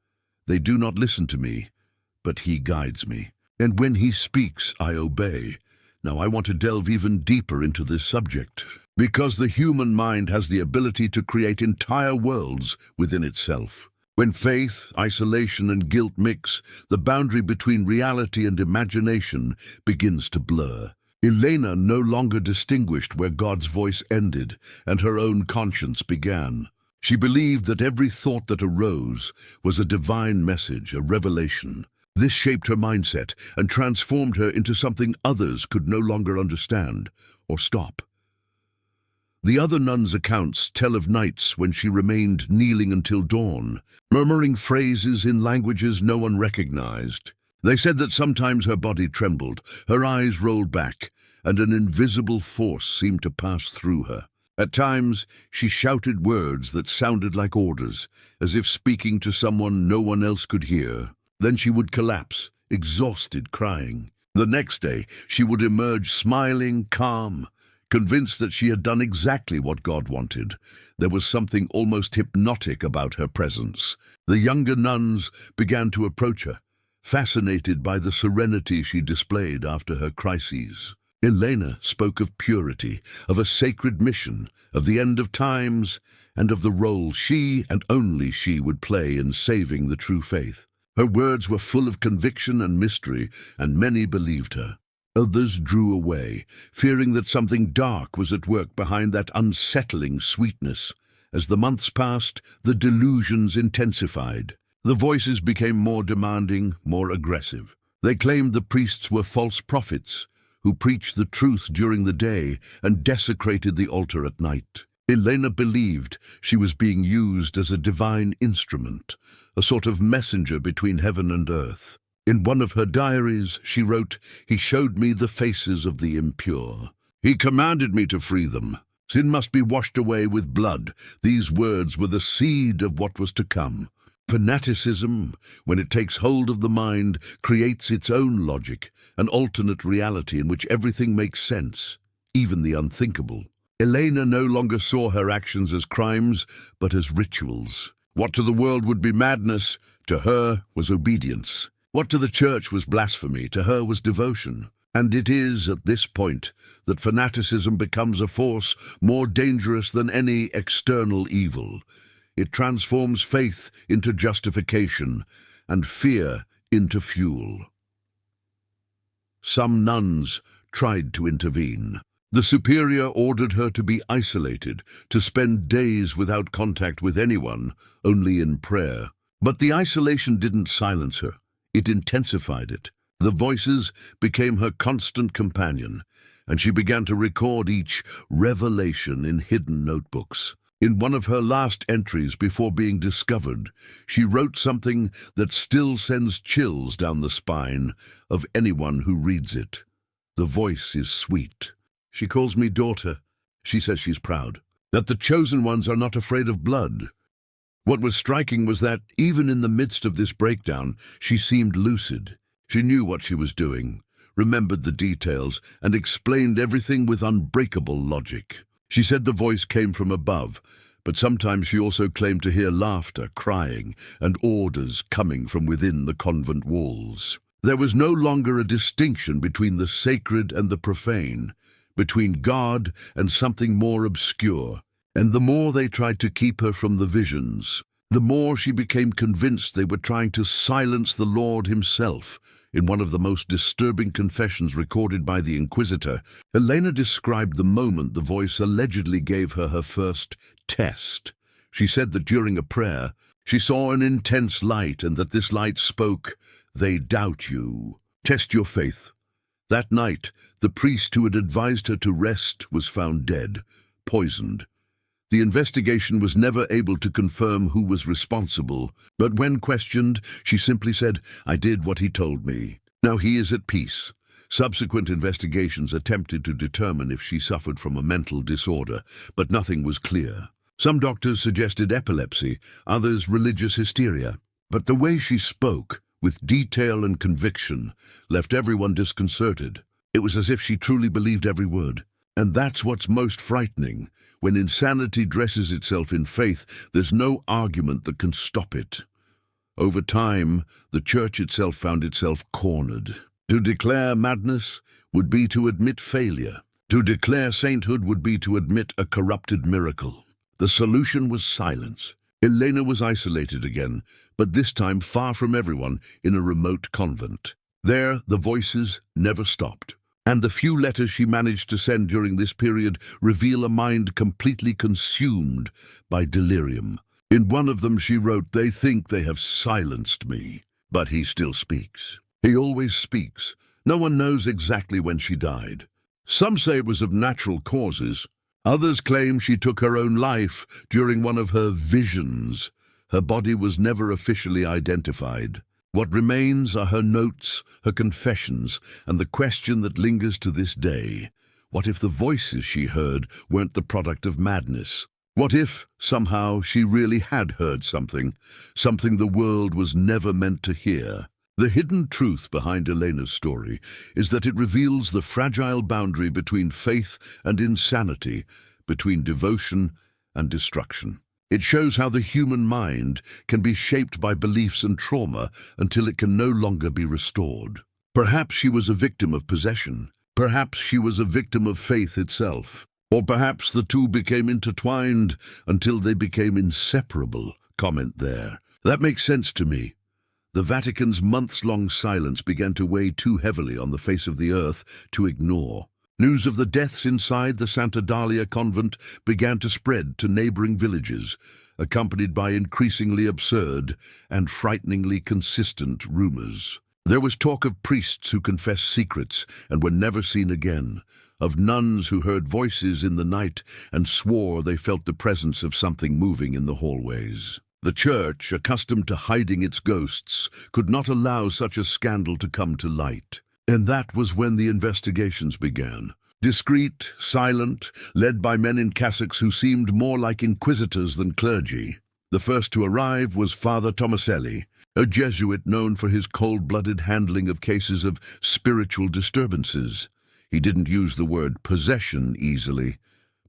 "They do not listen to me, but he guides me. And when he speaks, I obey." Now I want to delve even deeper into this subject, because the human mind has the ability to create entire worlds within itself. When faith, isolation, and guilt mix, the boundary between reality and imagination begins to blur. Elena no longer distinguished where God's voice ended and her own conscience began. She believed that every thought that arose was a divine message, a revelation. This shaped her mindset and transformed her into something others could no longer understand or stop. The other nuns' accounts tell of nights when she remained kneeling until dawn, murmuring phrases in languages no one recognized. They said that sometimes her body trembled, her eyes rolled back, and an invisible force seemed to pass through her. At times, she shouted words that sounded like orders, as if speaking to someone no one else could hear. Then she would collapse, exhausted, crying. The next day, she would emerge smiling, calm, convinced that she had done exactly what God wanted. There was something almost hypnotic about her presence. The younger nuns began to approach her, fascinated by the serenity she displayed after her crises. Elena spoke of purity, of a sacred mission, of the end of times, and of the role she and only she would play in saving the true faith. Her words were full of conviction and mystery, and many believed her. Others drew away, fearing that something dark was at work behind that unsettling sweetness. As the months passed, the delusions intensified. The voices became more demanding, more aggressive. They claimed the priests were false prophets, who preached the truth during the day and desecrated the altar at night. Elena believed she was being used as a divine instrument, a sort of messenger between heaven and earth. In one of her diaries, she wrote, "He showed me the faces of the impure. He commanded me to free them. Sin must be washed away with blood." These words were the seed of what was to come. Fanaticism, when it takes hold of the mind, creates its own logic, an alternate reality in which everything makes sense, even the unthinkable. Elena no longer saw her actions as crimes, but as rituals. What to the world would be madness, to her was obedience. What to the church was blasphemy, to her was devotion. And it is at this point that fanaticism becomes a force more dangerous than any external evil. It transforms faith into justification and fear into fuel. Some nuns tried to intervene. The superior ordered her to be isolated, to spend days without contact with anyone, only in prayer. But the isolation didn't silence her. It intensified it. The voices became her constant companion, and she began to record each revelation in hidden notebooks. In one of her last entries before being discovered, she wrote something that still sends chills down the spine of anyone who reads it. The voice is sweet. She calls me daughter. She says she's proud, that the chosen ones are not afraid of blood. What was striking was that, even in the midst of this breakdown, she seemed lucid. She knew what she was doing, remembered the details, and explained everything with unbreakable logic. She said the voice came from above, but sometimes she also claimed to hear laughter, crying, and orders coming from within the convent walls. There was no longer a distinction between the sacred and the profane, between God and something more obscure. And the more they tried to keep her from the visions, the more she became convinced they were trying to silence the Lord himself. In one of the most disturbing confessions recorded by the Inquisitor, Elena described the moment the voice allegedly gave her her first test. She said that during a prayer, she saw an intense light and that this light spoke, "They doubt you. Test your faith." That night, the priest who had advised her to rest was found dead, poisoned. The investigation was never able to confirm who was responsible, but when questioned, she simply said, "I did what he told me." Now he is at peace. Subsequent investigations attempted to determine if she suffered from a mental disorder, but nothing was clear. Some doctors suggested epilepsy, others religious hysteria. But the way she spoke, with detail and conviction, left everyone disconcerted. It was as if she truly believed every word. And that's what's most frightening. When insanity dresses itself in faith, there's no argument that can stop it. Over time, the Church itself found itself cornered. To declare madness would be to admit failure. To declare sainthood would be to admit a corrupted miracle. The solution was silence. Elena was isolated again, but this time far from everyone, in a remote convent. There, the voices never stopped. And the few letters she managed to send during this period reveal a mind completely consumed by delirium. In one of them she wrote, "They think they have silenced me, but he still speaks. He always speaks. No one knows exactly when she died. Some say it was of natural causes. Others claim she took her own life during one of her visions. Her body was never officially identified. What remains are her notes, her confessions, and the question that lingers to this day. What if the voices she heard weren't the product of madness? What if, somehow, she really had heard something the world was never meant to hear? The hidden truth behind Elena's story is that it reveals the fragile boundary between faith and insanity, between devotion and destruction. It shows how the human mind can be shaped by beliefs and trauma until it can no longer be restored. Perhaps she was a victim of possession. Perhaps she was a victim of faith itself. Or perhaps the two became intertwined until they became inseparable. Comment there. That makes sense to me. The Vatican's months-long silence began to weigh too heavily on the face of the earth to ignore. News of the deaths inside the Santa Dalia convent began to spread to neighboring villages, accompanied by increasingly absurd and frighteningly consistent rumors. There was talk of priests who confessed secrets and were never seen again, of nuns who heard voices in the night and swore they felt the presence of something moving in the hallways. The Church, accustomed to hiding its ghosts, could not allow such a scandal to come to light. And that was when the investigations began. Discreet, silent, led by men in cassocks who seemed more like inquisitors than clergy. The first to arrive was Father Tomaselli, a Jesuit known for his cold-blooded handling of cases of spiritual disturbances. He didn't use the word possession easily,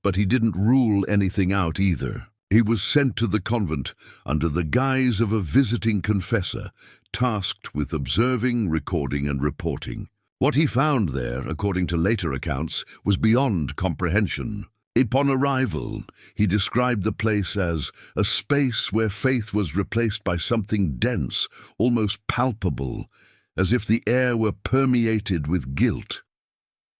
but he didn't rule anything out either. He was sent to the convent under the guise of a visiting confessor, tasked with observing, recording, and reporting. What he found there, according to later accounts, was beyond comprehension. Upon arrival, he described the place as a space where faith was replaced by something dense, almost palpable, as if the air were permeated with guilt.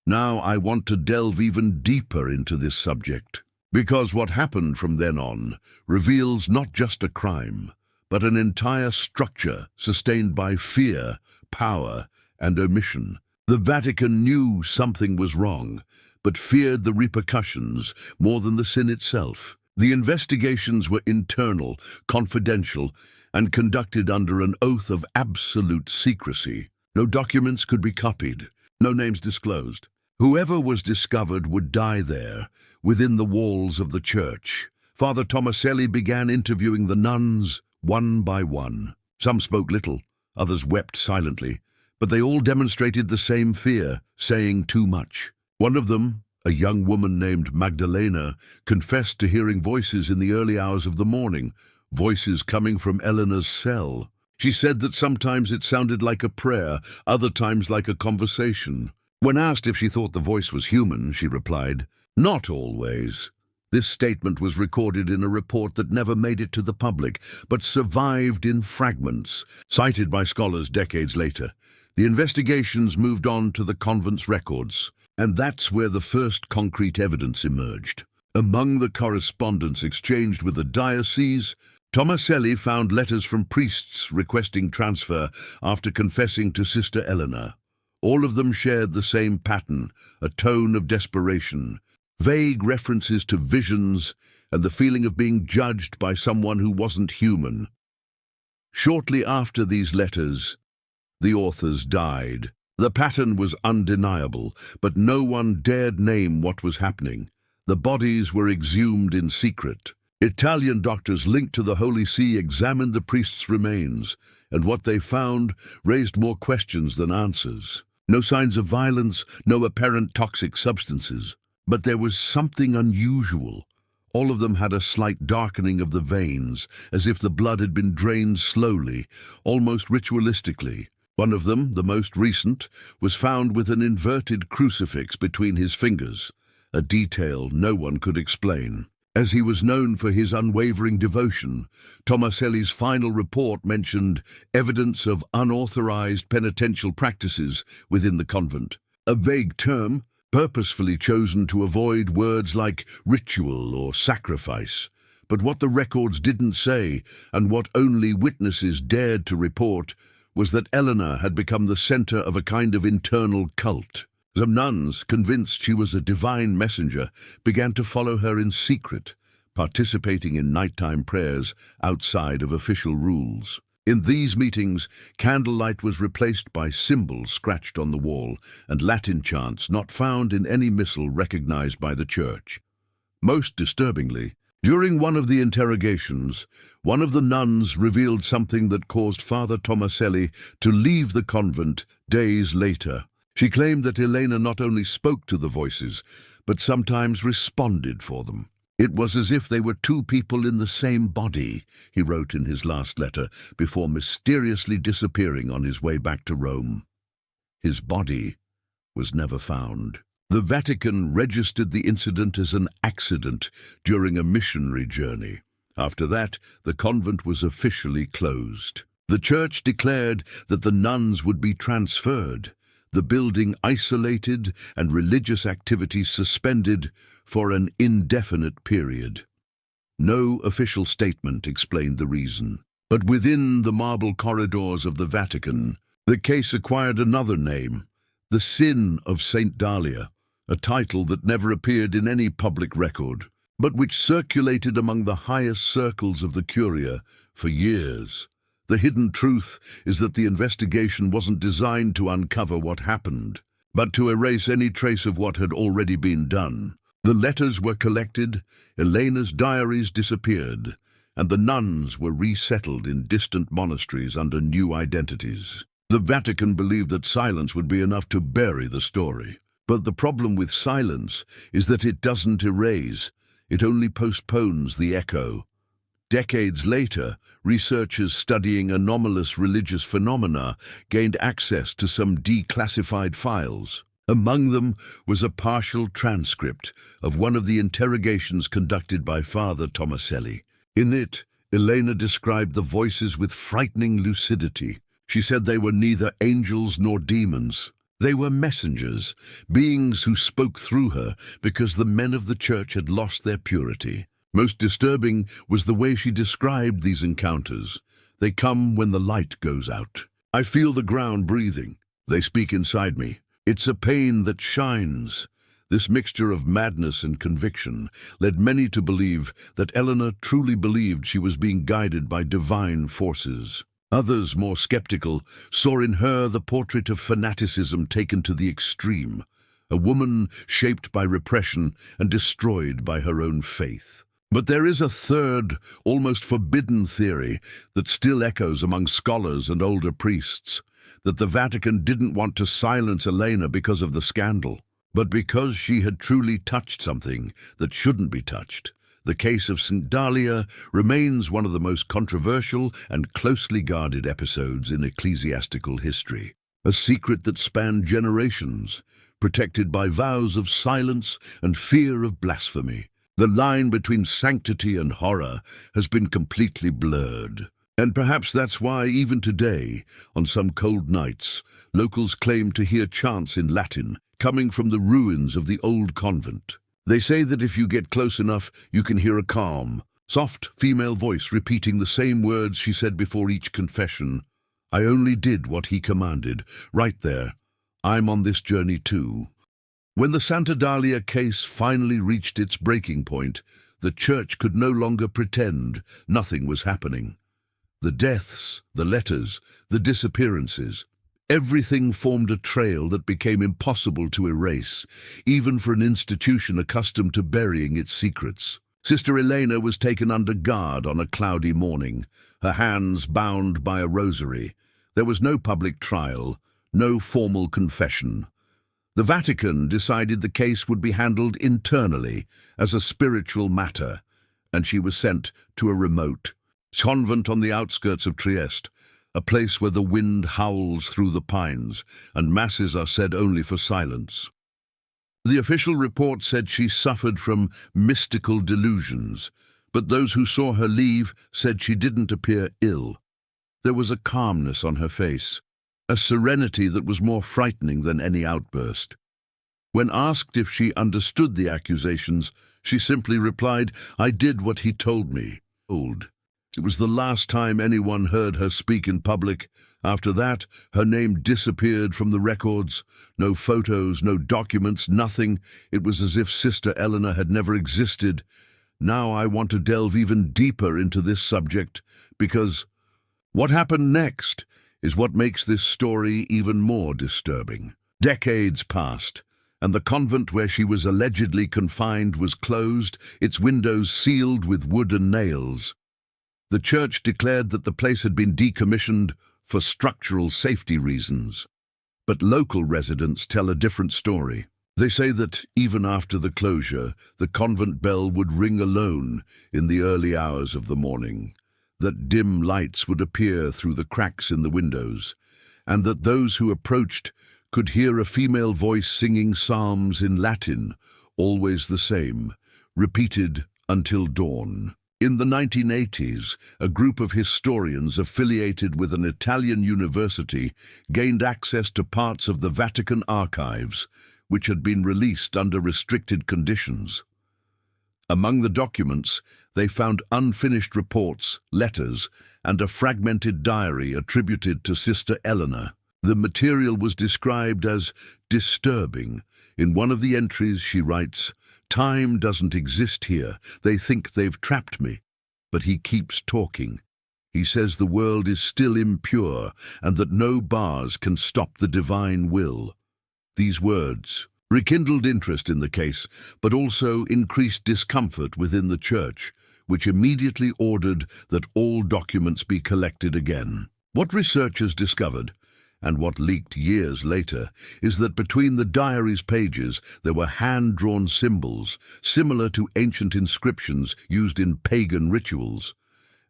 Now I want to delve even deeper into this subject, because what happened from then on reveals not just a crime, but an entire structure sustained by fear, power, and omission. The Vatican knew something was wrong, but feared the repercussions more than the sin itself. The investigations were internal, confidential, and conducted under an oath of absolute secrecy. No documents could be copied, no names disclosed. Whoever was discovered would die there, within the walls of the church. Father Tomaselli began interviewing the nuns, one by one. Some spoke little, others wept silently, but they all demonstrated the same fear, saying too much. One of them, a young woman named Magdalena, confessed to hearing voices in the early hours of the morning, voices coming from Eleanor's cell. She said that sometimes it sounded like a prayer, other times like a conversation. When asked if she thought the voice was human, she replied, "Not always." This statement was recorded in a report that never made it to the public, but survived in fragments, cited by scholars decades later. The investigations moved on to the convent's records, and that's where the first concrete evidence emerged. Among the correspondence exchanged with the diocese, Tomaselli found letters from priests requesting transfer after confessing to Sister Eleanor. All of them shared the same pattern, a tone of desperation, vague references to visions, and the feeling of being judged by someone who wasn't human. Shortly after these letters, the authors died. The pattern was undeniable, but no one dared name what was happening. The bodies were exhumed in secret. Italian doctors linked to the Holy See examined the priests' remains, and what they found raised more questions than answers. No signs of violence, no apparent toxic substances. But there was something unusual. All of them had a slight darkening of the veins, as if the blood had been drained slowly, almost ritualistically. One of them, the most recent, was found with an inverted crucifix between his fingers, a detail no one could explain. As he was known for his unwavering devotion, Tomaselli's final report mentioned evidence of unauthorized penitential practices within the convent, a vague term purposefully chosen to avoid words like ritual or sacrifice. But what the records didn't say, and what only witnesses dared to report, was that Eleanor had become the center of a kind of internal cult. Some nuns, convinced she was a divine messenger, began to follow her in secret, participating in nighttime prayers outside of official rules. In these meetings, candlelight was replaced by symbols scratched on the wall and Latin chants not found in any missal recognized by the Church. Most disturbingly, during one of the interrogations, one of the nuns revealed something that caused Father Tomaselli to leave the convent days later. She claimed that Elena not only spoke to the voices, but sometimes responded for them. It was as if they were two people in the same body, he wrote in his last letter, before mysteriously disappearing on his way back to Rome. His body was never found. The Vatican registered the incident as an accident during a missionary journey. After that, the convent was officially closed. The Church declared that the nuns would be transferred, the building isolated and religious activities suspended for an indefinite period. No official statement explained the reason. But within the marble corridors of the Vatican, the case acquired another name, the Sin of St. Dahlia, a title that never appeared in any public record, but which circulated among the highest circles of the Curia for years. The hidden truth is that the investigation wasn't designed to uncover what happened, but to erase any trace of what had already been done. The letters were collected, Elena's diaries disappeared, and the nuns were resettled in distant monasteries under new identities. The Vatican believed that silence would be enough to bury the story. But the problem with silence is that it doesn't erase, it only postpones the echo. Decades later, researchers studying anomalous religious phenomena gained access to some declassified files. Among them was a partial transcript of one of the interrogations conducted by Father Tomaselli. In it, Elena described the voices with frightening lucidity. She said they were neither angels nor demons. They were messengers, beings who spoke through her because the men of the Church had lost their purity. Most disturbing was the way she described these encounters. They come when the light goes out. I feel the ground breathing. They speak inside me. It's a pain that shines. This mixture of madness and conviction led many to believe that Eleanor truly believed she was being guided by divine forces. Others, more skeptical, saw in her the portrait of fanaticism taken to the extreme, a woman shaped by repression and destroyed by her own faith. But there is a third, almost forbidden theory that still echoes among scholars and older priests, that the Vatican didn't want to silence Elena because of the scandal, but because she had truly touched something that shouldn't be touched. The case of St. Dahlia remains one of the most controversial and closely guarded episodes in ecclesiastical history, a secret that spanned generations, protected by vows of silence and fear of blasphemy. The line between sanctity and horror has been completely blurred. And perhaps that's why, even today, on some cold nights, locals claim to hear chants in Latin coming from the ruins of the old convent. They say that if you get close enough, you can hear a calm, soft female voice repeating the same words she said before each confession. "I only did what he commanded. Right there. I'm on this journey too." When the Santa Dahlia case finally reached its breaking point, the church could no longer pretend nothing was happening. The deaths, the letters, the disappearances, everything formed a trail that became impossible to erase, even for an institution accustomed to burying its secrets. Sister Elena was taken under guard on a cloudy morning, her hands bound by a rosary. There was no public trial, no formal confession. The Vatican decided the case would be handled internally as a spiritual matter, and she was sent to a remote convent on the outskirts of Trieste, a place where the wind howls through the pines and masses are said only for silence. The official report said she suffered from mystical delusions, but those who saw her leave said she didn't appear ill. There was a calmness on her face, a serenity that was more frightening than any outburst. When asked if she understood the accusations, she simply replied, "I did what he told me." It was the last time anyone heard her speak in public. After that, her name disappeared from the records. No photos, no documents, nothing. It was as if Sister Eleanor had never existed. Now I want to delve even deeper into this subject, because what happened next is what makes this story even more disturbing. Decades passed, and the convent where she was allegedly confined was closed, its windows sealed with wooden nails. The church declared that the place had been decommissioned for structural safety reasons. But local residents tell a different story. They say that even after the closure, the convent bell would ring alone in the early hours of the morning, that dim lights would appear through the cracks in the windows, and that those who approached could hear a female voice singing psalms in Latin, always the same, repeated until dawn. In the 1980s, a group of historians affiliated with an Italian university gained access to parts of the Vatican archives, which had been released under restricted conditions. Among the documents, they found unfinished reports, letters, and a fragmented diary attributed to Sister Eleanor. The material was described as disturbing. In one of the entries, she writes, "Time doesn't exist here. They think they've trapped me." But he keeps talking. He says the world is still impure and that no bars can stop the divine will. These words rekindled interest in the case, but also increased discomfort within the church, which immediately ordered that all documents be collected again. What researchers discovered, and what leaked years later, is that between the diary's pages there were hand-drawn symbols, similar to ancient inscriptions used in pagan rituals,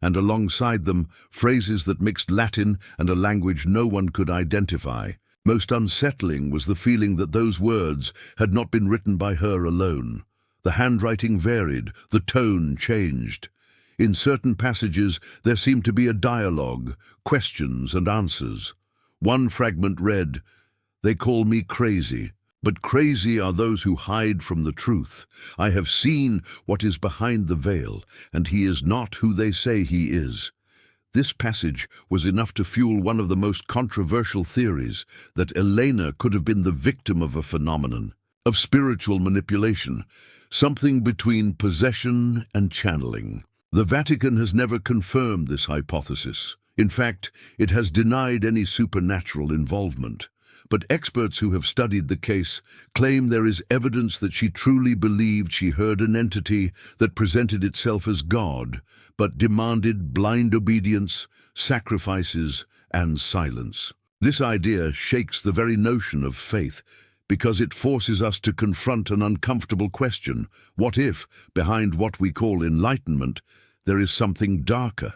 and alongside them, phrases that mixed Latin and a language no one could identify. Most unsettling was the feeling that those words had not been written by her alone. The handwriting varied, the tone changed. In certain passages there seemed to be a dialogue, questions and answers. One fragment read, "They call me crazy, but crazy are those who hide from the truth. I have seen what is behind the veil, and he is not who they say he is." This passage was enough to fuel one of the most controversial theories, that Elena could have been the victim of a phenomenon of spiritual manipulation, something between possession and channeling. The Vatican has never confirmed this hypothesis. In fact, it has denied any supernatural involvement. But experts who have studied the case claim there is evidence that she truly believed she heard an entity that presented itself as God, but demanded blind obedience, sacrifices, and silence. This idea shakes the very notion of faith, because it forces us to confront an uncomfortable question. What if, behind what we call enlightenment, there is something darker?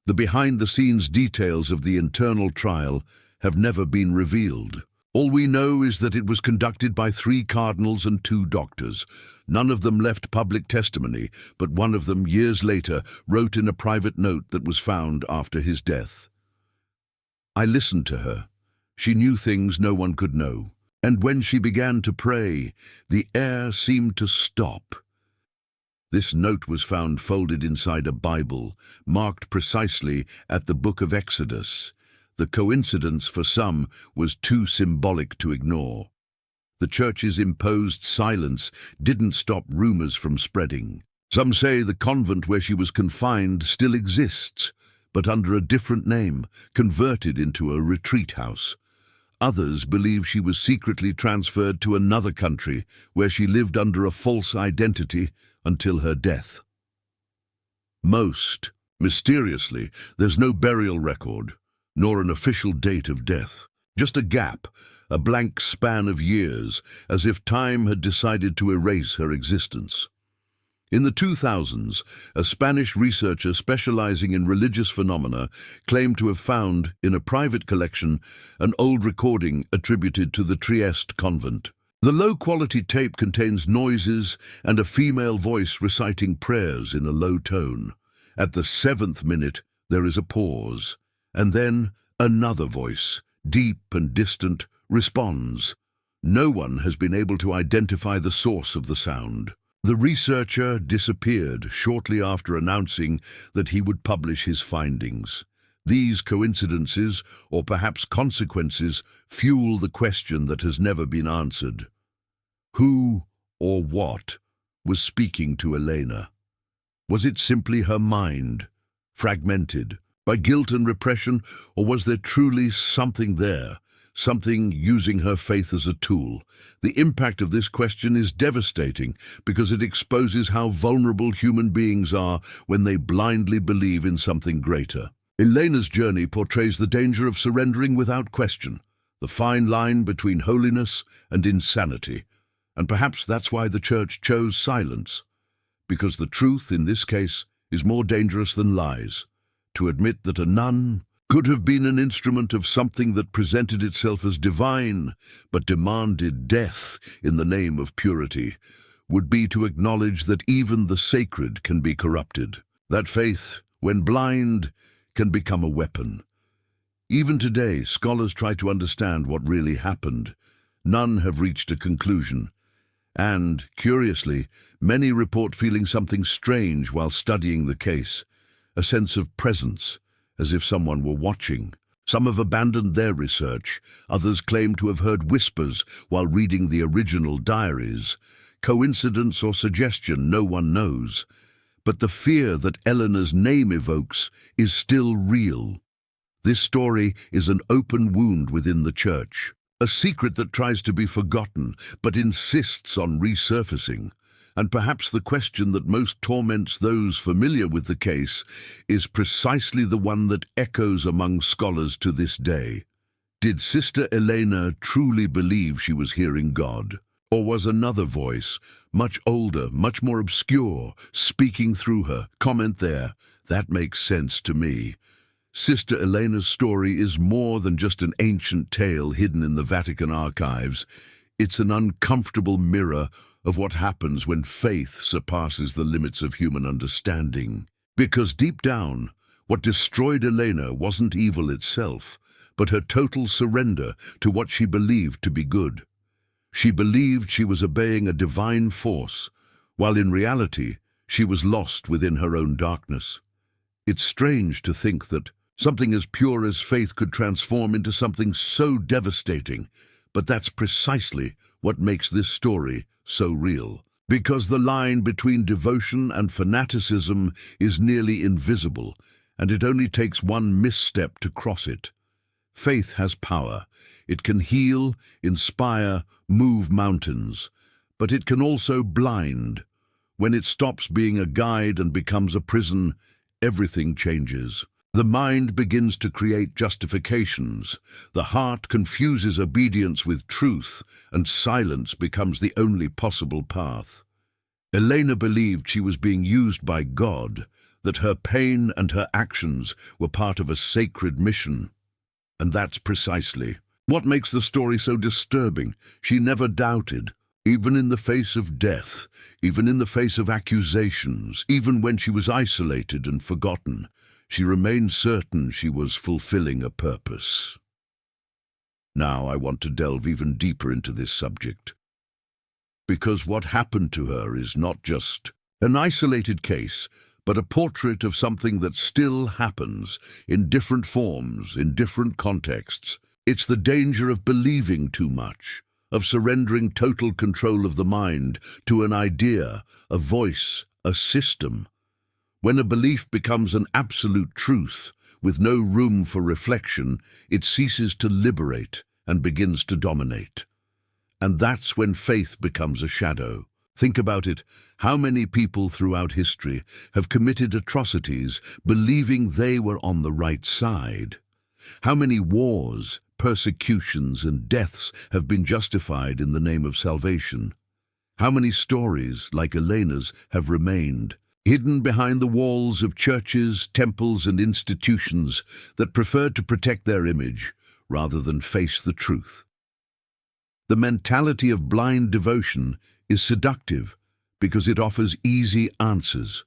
The behind-the-scenes details of the internal trial have never been revealed. All we know is that it was conducted by 3 cardinals and 2 doctors. None of them left public testimony, but one of them, years later, wrote in a private note that was found after his death. I listened to her. She knew things no one could know. And when she began to pray, the air seemed to stop. This note was found folded inside a Bible, marked precisely at the book of Exodus. The coincidence for some was too symbolic to ignore. The Church's imposed silence didn't stop rumors from spreading. Some say the convent where she was confined still exists, but under a different name, converted into a retreat house. Others believe she was secretly transferred to another country where she lived under a false identity until her death. Most mysteriously, there's no burial record, nor an official date of death. Just a gap, a blank span of years, as if time had decided to erase her existence. In the 2000s, a Spanish researcher specializing in religious phenomena claimed to have found, in a private collection, an old recording attributed to the Trieste convent. The low-quality tape contains noises and a female voice reciting prayers in a low tone. At the 7th minute, there is a pause, and then another voice, deep and distant, responds. No one has been able to identify the source of the sound. The researcher disappeared shortly after announcing that he would publish his findings. These coincidences, or perhaps consequences, fuel the question that has never been answered. Who or what was speaking to Elena? Was it simply her mind, fragmented by guilt and repression, or was there truly something there, something using her faith as a tool? The impact of this question is devastating because it exposes how vulnerable human beings are when they blindly believe in something greater. Elena's journey portrays the danger of surrendering without question, the fine line between holiness and insanity. And perhaps that's why the Church chose silence, because the truth in this case is more dangerous than lies. To admit that a nun could have been an instrument of something that presented itself as divine, but demanded death in the name of purity, would be to acknowledge that even the sacred can be corrupted. That faith, when blind, can become a weapon. Even today, scholars try to understand what really happened. None have reached a conclusion. And, curiously, many report feeling something strange while studying the case, a sense of presence, as if someone were watching. Some have abandoned their research. Others claim to have heard whispers while reading the original diaries. Coincidence or suggestion, no one knows. But the fear that Eleanor's name evokes is still real. This story is an open wound within the Church, a secret that tries to be forgotten but insists on resurfacing. And perhaps the question that most torments those familiar with the case is precisely the one that echoes among scholars to this day. Did Sister Elena truly believe she was hearing God? Or was another voice, much older, much more obscure, speaking through her? Comment there. That makes sense to me. Sister Elena's story is more than just an ancient tale hidden in the Vatican archives. It's an uncomfortable mirror of what happens when faith surpasses the limits of human understanding. Because deep down, what destroyed Elena wasn't evil itself, but her total surrender to what she believed to be good. She believed she was obeying a divine force, while in reality, she was lost within her own darkness. It's strange to think that something as pure as faith could transform into something so devastating, but that's precisely what makes this story so real. Because the line between devotion and fanaticism is nearly invisible, and it only takes one misstep to cross it. Faith has power. It can heal, inspire, move mountains, but it can also blind. When it stops being a guide and becomes a prison, everything changes. The mind begins to create justifications. The heart confuses obedience with truth, and silence becomes the only possible path. Elena believed she was being used by God, that her pain and her actions were part of a sacred mission. And that's precisely What makes the story so disturbing? She never doubted, even in the face of death, even in the face of accusations, even when she was isolated and forgotten. She remained certain she was fulfilling a purpose. Now I want to delve even deeper into this subject, because what happened to her is not just an isolated case, but a portrait of something that still happens in different forms, in different contexts. It's the danger of believing too much, of surrendering total control of the mind to an idea, a voice, a system. When a belief becomes an absolute truth, with no room for reflection, it ceases to liberate and begins to dominate. And that's when faith becomes a shadow. Think about it. How many people throughout history have committed atrocities believing they were on the right side? How many wars, persecutions, and deaths have been justified in the name of salvation? How many stories, like Elena's, have remained, hidden behind the walls of churches, temples, and institutions that preferred to protect their image rather than face the truth? The mentality of blind devotion is seductive because it offers easy answers,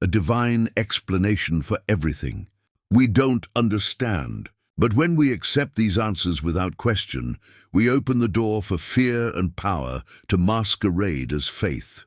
a divine explanation for everything we don't understand. But when we accept these answers without question, we open the door for fear and power to masquerade as faith.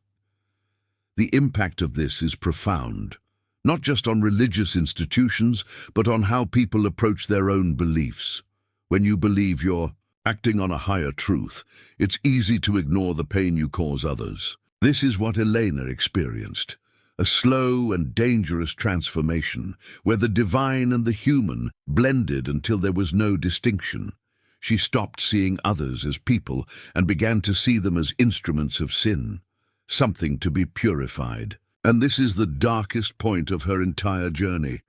The impact of this is profound, not just on religious institutions, but on how people approach their own beliefs. When you believe you're acting on a higher truth, it's easy to ignore the pain you cause others. This is what Elena experienced, a slow and dangerous transformation, where the divine and the human blended until there was no distinction. She stopped seeing others as people and began to see them as instruments of sin, something to be purified. And this is the darkest point of her entire journey.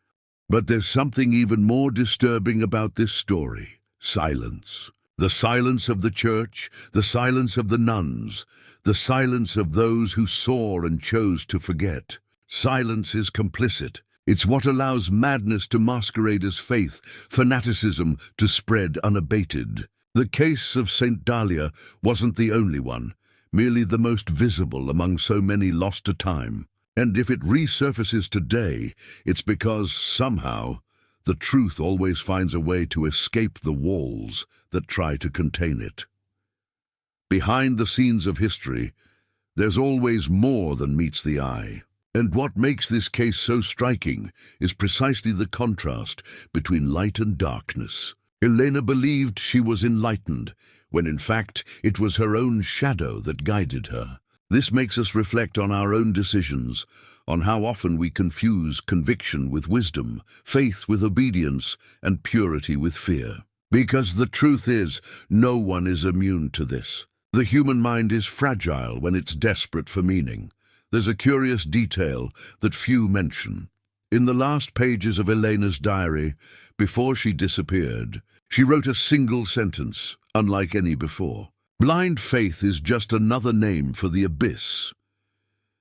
But there's something even more disturbing about this story: silence. The silence of the church, the silence of the nuns, the silence of those who saw and chose to forget. Silence is complicit. It's what allows madness to masquerade as faith, fanaticism to spread unabated. The case of St. Dahlia wasn't the only one, merely the most visible among so many lost to time. And if it resurfaces today, it's because, somehow, the truth always finds a way to escape the walls that try to contain it. Behind the scenes of history, there's always more than meets the eye. And what makes this case so striking is precisely the contrast between light and darkness. Elena believed she was enlightened, when in fact it was her own shadow that guided her. This makes us reflect on our own decisions, on how often we confuse conviction with wisdom, faith with obedience, and purity with fear. Because the truth is, no one is immune to this. The human mind is fragile when it's desperate for meaning. There's a curious detail that few mention. In the last pages of Elena's diary, before she disappeared, she wrote a single sentence, unlike any before. Blind faith is just another name for the abyss.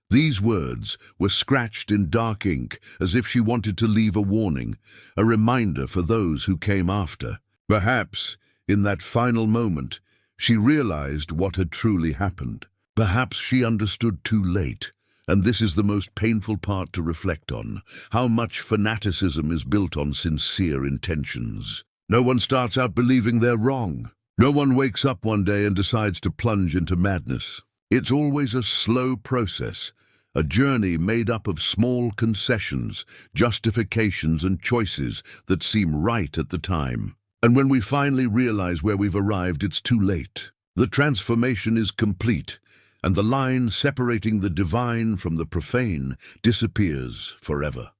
These words were scratched in dark ink as if she wanted to leave a warning, a reminder for those who came after. Perhaps, in that final moment, she realized what had truly happened. Perhaps she understood too late, and this is the most painful part to reflect on, how much fanaticism is built on sincere intentions. No one starts out believing they're wrong. No one wakes up one day and decides to plunge into madness. It's always a slow process, a journey made up of small concessions, justifications, and choices that seem right at the time. And when we finally realize where we've arrived, it's too late. The transformation is complete, and the line separating the divine from the profane disappears forever.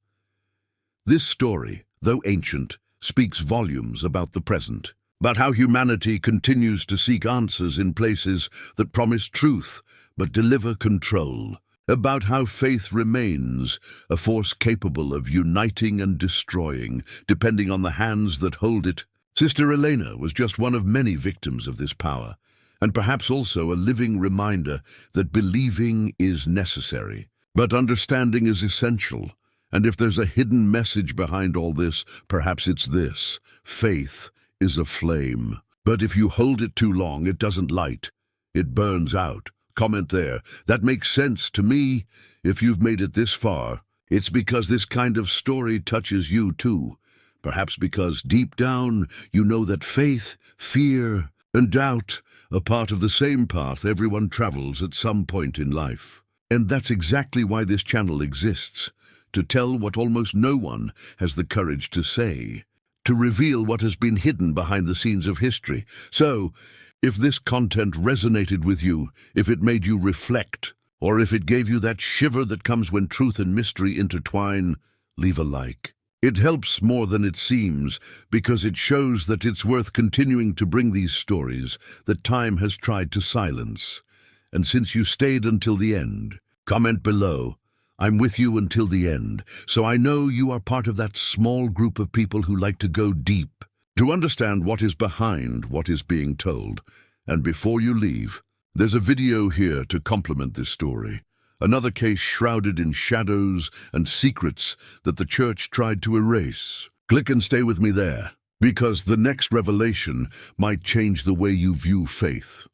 This story, though ancient, speaks volumes about the present, about how humanity continues to seek answers in places that promise truth but deliver control, about how faith remains a force capable of uniting and destroying, depending on the hands that hold it. Sister Elena was just one of many victims of this power, and perhaps also a living reminder that believing is necessary, but understanding is essential. And if there's a hidden message behind all this, perhaps it's this: faith is a flame. But if you hold it too long, it doesn't light. It burns out. Comment there. That makes sense to me. If you've made it this far, it's because this kind of story touches you too. Perhaps because deep down you know that faith, fear, and doubt are part of the same path everyone travels at some point in life. And that's exactly why this channel exists, to tell what almost no one has the courage to say, to reveal what has been hidden behind the scenes of history. So, if this content resonated with you, if it made you reflect, or if it gave you that shiver that comes when truth and mystery intertwine, leave a like. It helps more than it seems, because it shows that it's worth continuing to bring these stories that time has tried to silence. And since you stayed until the end, comment below. I'm with you until the end, so I know you are part of that small group of people who like to go deep, to understand what is behind what is being told. And before you leave, there's a video here to complement this story. Another case shrouded in shadows and secrets that the church tried to erase. Click and stay with me there, because the next revelation might change the way you view faith.